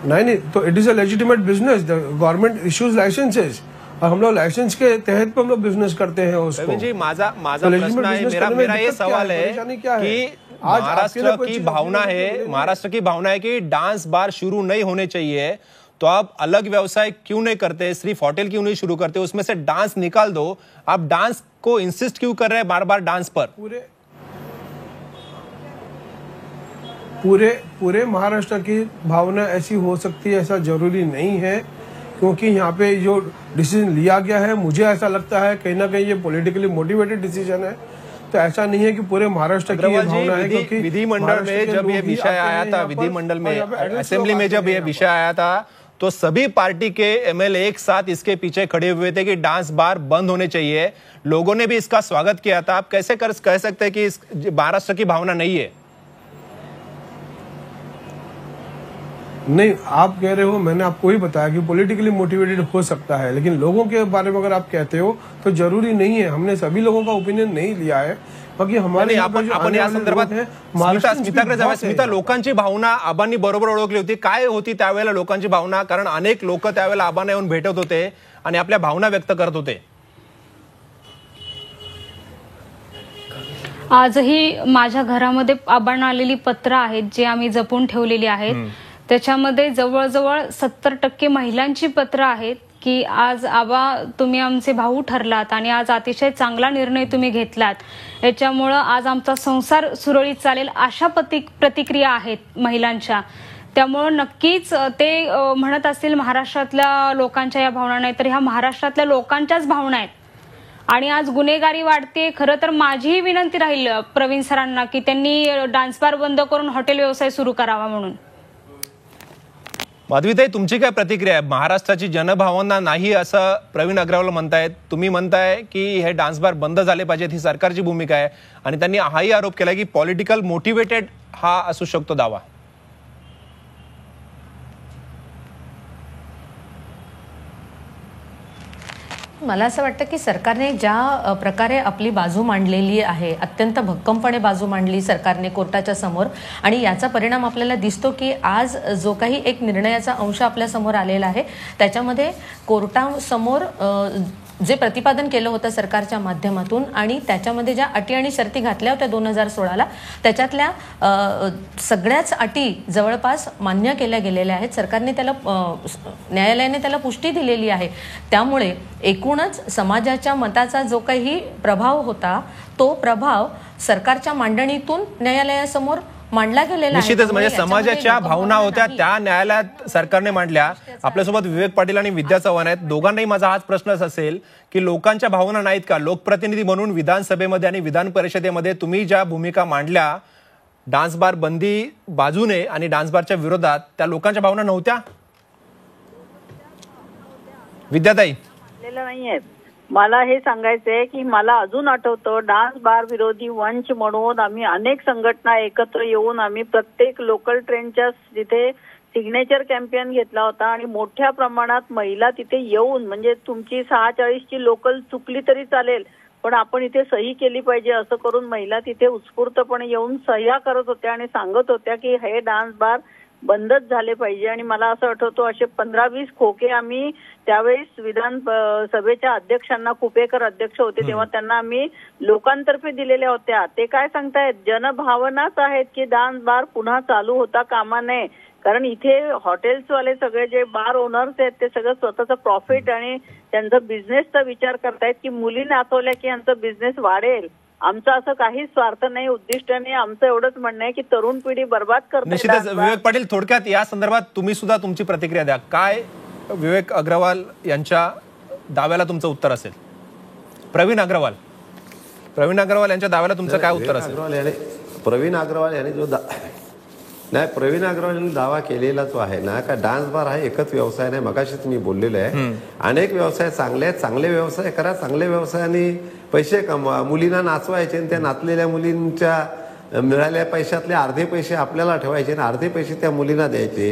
नहीं तो it is a legitimate business, government issues licences और हम लोग लाइसेंस के तहत पे हम लोग बिजनेस करते हैं उसको। जी माझा प्रश्न है, मेरा ये सवाल है कि महाराष्ट्र की भावना है, महाराष्ट्र की भावना है कि डांस बार शुरू नहीं होने चाहिए, तो आप अलग व्यवसाय क्यों नहीं करते, सिर्फ होटल क्यों नहीं शुरू करते, उसमें से डांस निकाल दो, आप डांस को इंसिस्ट क्यों कर रहे हैं बार बार डांस पर? पूरे महाराष्ट्र की भावना ऐसी हो सकती है, ऐसा जरूरी नहीं है, क्योंकि यहाँ पे जो डिसीजन लिया गया है, मुझे ऐसा लगता है कहीं ना कहीं ये पॉलिटिकली मोटिवेटेड डिसीजन है। तो ऐसा नहीं है कि पूरे महाराष्ट्र की ये भावना है, क्योंकि विधिमंडल में जब ये विषय आया था, विधिमंडल में असेंबली में जब ये विषय आया था, तो सभी पार्टी के एमएलए एक साथ इसके पीछे खड़े हुए थे कि डांस बार बंद होने चाहिए। लोगों ने भी इसका स्वागत किया था। आप कैसे कह सकते हैं कि महाराष्ट्र की भावना नहीं है? नहीं, आप कह रहे हो, मैंने आपको ही बताया कि पॉलिटिकली मोटिवेटेड हो सकता है, लेकिन लोगों के बारे में अगर आप कहते हो तो जरूरी नहीं है। हमने सभी लोगों का ओपिनियन नहीं लिया है, बाकी हमारे आपण या संदर्भात स्मिताकडे जाऊया। स्मिता, लोकांची भावना आबांनी बरोबर ओळखली होती, काय होती त्यावेळेला लोकांची भावना? कारण अनेक लोक त्यावेळेला आबांना येऊन भेटत होते आणि आपल्या भावना व्यक्त करत होते। आजही माझ्या घरामध्ये आबांना आलेली पत्र आहेत जे आम्ही जपून ठेवलेली आहेत, त्याच्यामध्ये जवळजवळ 70% महिलांची पत्र आहेत की आज आबा तुम्ही आमचे भाऊ ठरलात आणि आज अतिशय चांगला निर्णय तुम्ही घेतलात, याच्यामुळे आज आमचा संसार सुरळीत चालेल, अशा प्रतिक्रिया आहेत महिलांच्या। त्यामुळे नक्कीच ते म्हणत असतील महाराष्ट्रातल्या लोकांच्या या भावना नाही, तर ह्या महाराष्ट्रातल्या लोकांच्याच भावना आहेत। आणि आज गुन्हेगारी वाढते। खरं तर माझीही विनंती राहील प्रवीण सरांना की त्यांनी डान्स बार बंद करून हॉटेल व्यवसाय सुरू करावा म्हणून। माधवीताई, तुमची काय प्रतिक्रिया आहे? महाराष्ट्राची जनभावना नाही असं प्रवीण अग्रवाल म्हणतायत, तुम्ही म्हणताय की हे डान्स बार बंद झाले पाहिजेत, ही सरकारची भूमिका आहे, आणि त्यांनी हाही आरोप केला की पॉलिटिकल मोटिवेटेड हा असू शकतो दावा. मला असं वाटतं की सरकारने ज्या प्रकारे आपली बाजू मांडलेली आहे, अत्यंत भक्कमपणे बाजू मांडली सरकारने कोर्टाच्या समोर, आणि याचा परिणाम आपल्याला दिसतो की आज जो काही एक निर्णयाचा अंश आपल्या समोर आलेला आहे त्याच्यामध्ये कोर्टासमोर जे प्रतिपादन केलं होतं सरकारच्या माध्यमातून आणि त्याच्यामध्ये ज्या अटी आणि शर्ती घातल्या होत्या 2016ला, त्याच्यातल्या सगळ्याच अटी जवळपास मान्य केल्या गेलेल्या आहेत. सरकारने त्याला न्यायालयाने त्याला पुष्टी दिलेली आहे. त्यामुळे एकूणच समाजाच्या मताचा जो काही प्रभाव होता तो प्रभाव सरकारच्या मांडणीतून न्यायालयासमोर मांडला गेलेला. निश्चितच, म्हणजे समाजाच्या भावना होत्या त्या न्यायालयात सरकारने मांडल्या. आपल्यासोबत विवेक पाटील आणि विद्या चव्हाण आहेत. दोघांनाही माझा हाच प्रश्नच असेल की लोकांच्या भावना नाहीत का? लोकप्रतिनिधी म्हणून विधानसभेमध्ये आणि विधान परिषदेमध्ये तुम्ही ज्या भूमिका मांडल्या डान्स बार बंदी बाजूने आणि डान्स बारच्या विरोधात, त्या लोकांच्या भावना नव्हत्या? विद्याताई, नाहीये. मला हे सांगायचंय की मला अजून आठवतं डान्स बार विरोधी मंच म्हणून आम्ही अनेक संघटना एकत्र येऊन आम्ही प्रत्येक लोकल ट्रेनच्या तिथे सिग्नेचर कॅम्पेन घेतला होता आणि मोठ्या प्रमाणात महिला तिथे येऊन, म्हणजे तुमची 6:40ची लोकल चुकली तरी चालेल पण आपण इथे सही केली पाहिजे असं करून महिला तिथे उत्स्फूर्तपणे येऊन सह्या करत होत्या आणि सांगत होत्या की हे डान्स बार बंदच झाले पाहिजे. आणि मला असं आठवतं असे 15-20 खोके आम्ही त्यावेळेस विधान सभेच्या अध्यक्षांना, कुपेकर अध्यक्ष होते तेव्हा, त्यांना आम्ही लोकांतर्फे दिलेल्या होत्या. ते काय सांगतायत, जनभावनाच आहेत की डान्स बार पुन्हा चालू होता कामा नये. कारण इथे हॉटेल्सवाले सगळे जे बार ओनर्स आहेत ते सगळं स्वतःचं प्रॉफिट आणि त्यांचा बिझनेसचा विचार करतायत की मुली नाचवल्या की यांचा बिझनेस वाढेल. आमचं असं काही स्वार्थ नाही, उद्दिष्ट नाही. आमचं एवढंच म्हणणं आहे की तरुण पिढी बर्बाद करते. निश्चितच. विवेक पाटील, थोडक्यात या संदर्भात तुम्ही सुद्धा तुमची प्रतिक्रिया द्या. काय विवेक अग्रवाल यांच्या दाव्याला तुमचं उत्तर असेल? प्रवीण अग्रवाल यांच्या दाव्याला तुमचं काय उत्तर असेल? प्रवीण अग्रवाल यांनी प्रवीण अग्रवाल यांनी दावा केलेला जो आहे ना का डान्स बार हा एकच व्यवसाय नाही. मगाशीच मी बोललेलो आहे, अनेक व्यवसाय चांगले आहेत. चांगले व्यवसाय करा, चांगल्या व्यवसायाने पैसे कमवा. मुलींना नाचवायचे आणि त्या नाचलेल्या मुलींच्या मिळालेल्या पैशातले अर्धे पैसे आपल्याला ठेवायचे आणि अर्धे पैसे त्या मुलींना द्यायचे.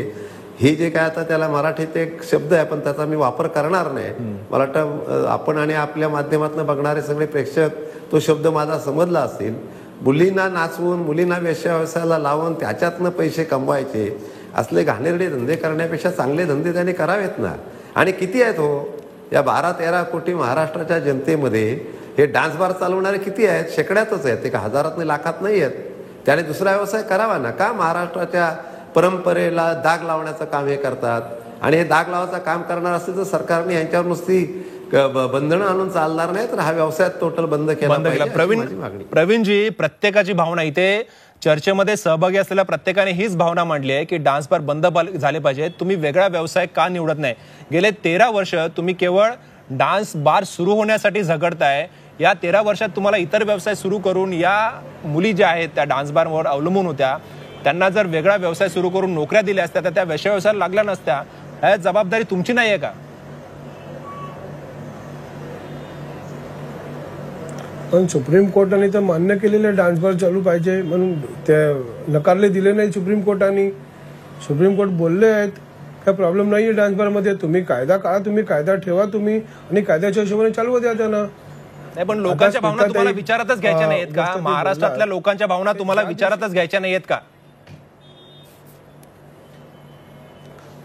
हे जे काय आता त्याला मराठीत एक शब्द आहे पण त्याचा मी वापर करणार नाही. मला वाटतं आपण आणि आपल्या माध्यमातून बघणारे सगळे प्रेक्षक तो शब्द माझा समजला असेल. मुलींना नाचवून, मुलींना व्यवसायाला लावून त्याच्यातनं पैसे कमवायचे असले घाणेरडे धंदे करण्यापेक्षा चांगले धंदे त्याने करावेत ना. आणि किती आहेत हो, या 12-13 कोटी महाराष्ट्राच्या जनतेमध्ये हे डान्स बार चालवणारे किती आहेत? शेकड्यातच आहेत, एका हजारात लाखात नाही आहेत. त्याने दुसरा व्यवसाय करावा ना. का महाराष्ट्राच्या परंपरेला दाग लावण्याचं काम हे करतात? आणि हे दाग लावायचं काम करणार असेल तर सरकारने यांच्यावर नुसती बंधनं आणून चालणार नाही, तर हा व्यवसाय टोटल बंद केला पाहिजे. प्रवीणजी, प्रत्येकाची भावना इथे चर्चेमध्ये सहभागी असलेल्या प्रत्येकाने हीच भावना मांडली आहे की डान्स बार बंद झाले पाहिजे. तुम्ही वेगळा व्यवसाय का निवडत नाही? गेले 13 वर्ष तुम्ही केवळ डान्स बार सुरू होण्यासाठी झगडताय. या 13 वर्षात तुम्हाला इतर व्यवसाय सुरू करून या मुली ज्या आहेत त्या डान्स बारवर अवलंबून होत्या, त्यांना जर वेगळा व्यवसाय सुरू करून नोकऱ्या दिल्या असत्या तर त्या व्यवसायाला लागल्या नसत्या. ह्या जबाबदारी तुमची नाहीये का? पण सुप्रीम कोर्टाने तर मान्य केलेले डान्स बार चालू पाहिजे म्हणून ते नकारले दिले नाही सुप्रीम कोर्टाने. सुप्रीम कोर्ट बोलले आहेत काय प्रॉब्लेम नाहीये डान्स बार मध्ये, तुम्ही कायदा काढा, तुम्ही कायदा ठेवा तुम्ही आणि कायद्याच्या हिशोबाने चालू द्या त्यांना. नाही पण लोकांच्या भावना तुम्हाला विचारतच घ्यायच्या नाहीत का? महाराष्ट्रातल्या लोकांच्या भावना तुम्हाला विचारतच घ्यायच्या नाहीयेत का?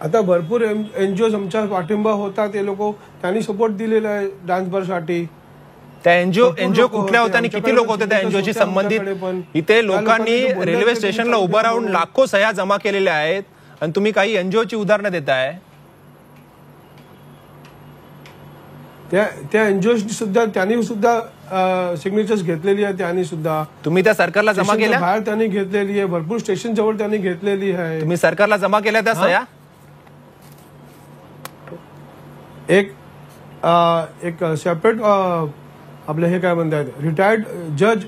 आता भरपूर एनजीओ आमचा पाठिंबा होता, ते लोक त्यांनी सपोर्ट दिलेला आहे डान्स बार साठी. त्या एनजीओ कुठल्या होत्या आणि किती लोक होते त्या एनजीओशी संबंधित? इथे लोकांनी रेल्वे स्टेशनला उभं राहून लाखो सह्या जमा केलेल्या आहेत आणि तुम्ही काही एनजीओची उदाहरणं देताय. त्या एनजीओ सुद्धा त्यांनी सुद्धा सिग्नेचर्स घेतलेली आहे. त्यांनी सुद्धा तुम्ही त्या सरकारला जमा केल्या? बाहेर त्यांनी घेतलेली आहे, भरपूर स्टेशन जवळ त्यांनी घेतलेली आहे. तुम्ही सरकारला जमा केल्या त्या सह्या? एक सेपरेट आपले हे काय म्हणतात रिटायर्ड जज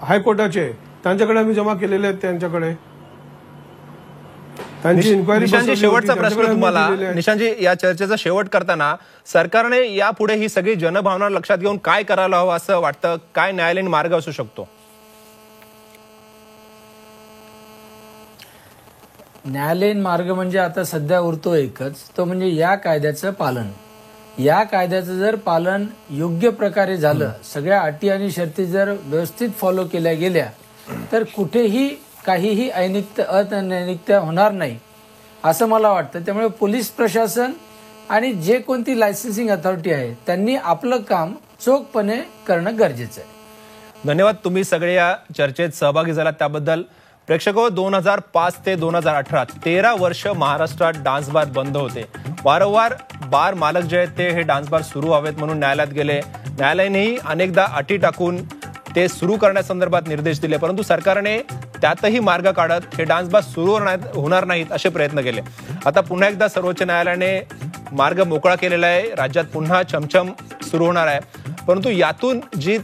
हायकोर्टाचे त्यांच्याकडे आम्ही जमा केलेले आहेत त्यांच्याकडे. त्यांची इन्क्वायरी निशांतजी, शेवटचा प्रश्न तुम्हाला. निशांतजी, या चर्चेचा शेवट करताना सरकारने यापुढे ही सगळी जनभावना लक्षात घेऊन काय करायला हवं असं वाटतं? काय न्यायालयीन मार्ग असू शकतो? न्यायालयीन मार्ग म्हणजे आता सध्या उरतो एकच, तो म्हणजे या कायद्याचं पालन. या कायद्याचं जर पालन योग्य प्रकारे झालं, सगळ्या अटी आणि शर्ती जर व्यवस्थित फॉलो केल्या गेल्या, तर कुठेही काहीही अनैतिकता होणार नाही असं मला वाटतं. त्यामुळे पोलीस प्रशासन आणि जे कोणती लायसन्सिंग अथॉरिटी आहे त्यांनी आपलं काम चोखपणे करणं गरजेचं आहे. धन्यवाद. तुम्ही सगळे या चर्चेत सहभागी झालात त्याबद्दल. प्रेक्षको, 2005 ते 2018 13 वर्ष महाराष्ट्रात डान्स बार बंद होते. वारंवार बार मालक जे आहेत ते हे डान्स बार सुरू व्हावेत म्हणून न्यायालयात गेले. न्यायालयानेही अनेकदा अटी टाकून ते सुरू करण्यासंदर्भात निर्देश दिले, परंतु सरकारने त्यातही मार्ग काढत हे डान्स बार सुरू होणार नाहीत असे प्रयत्न केले. आता पुन्हा एकदा सर्वोच्च न्यायालयाने मार्ग मोकळा केलेला आहे. राज्यात पुन्हा छमछम सुरू होणार आहे, परंतु यातून जी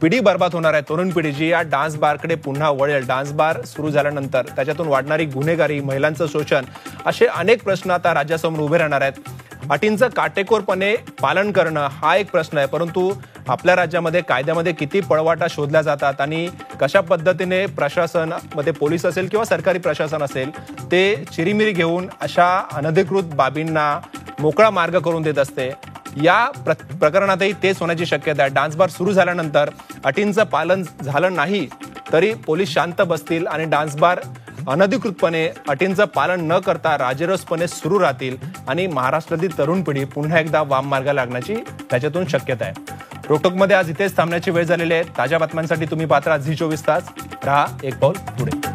पिढी बर्बाद होणार आहे, तरुण पिढी जी या डान्स बारकडे पुन्हा वळेल, डान्स बार सुरू झाल्यानंतर त्याच्यातून वाढणारी गुन्हेगारी, महिलांचं शोषण, असे अनेक प्रश्न आता राज्यासमोर उभे राहणार आहेत. अटींचं काटेकोरपणे पालन करणं हा एक प्रश्न आहे, परंतु आपल्या राज्यामध्ये कायद्यामध्ये किती पळवाटा शोधल्या जातात आणि कशा पद्धतीने प्रशासन, मध्ये पोलीस असेल किंवा सरकारी प्रशासन असेल, ते चिरीमिरी घेऊन अशा अनधिकृत बाबींना मोकळा मार्ग करून देत असते. या प्रकरणातही तेच होण्याची शक्यता आहे. डान्स बार सुरू झाल्यानंतर अटींचं पालन झालं नाही तरी पोलीस शांत बसतील आणि डान्स बार अनधिकृतपणे अटींचं पालन न करता राजरोसपणे सुरू राहतील आणि महाराष्ट्रातील तरुण पिढी पुन्हा एकदा वाम मार्गाला लागण्याची त्याच्यातून शक्यता आहे. रोकटोकमध्ये आज इथेच थांबण्याची वेळ झालेली आहे. ताज्या बातम्यांसाठी तुम्ही पाहता झी 24 तास. रहा एक पाऊल पुढे.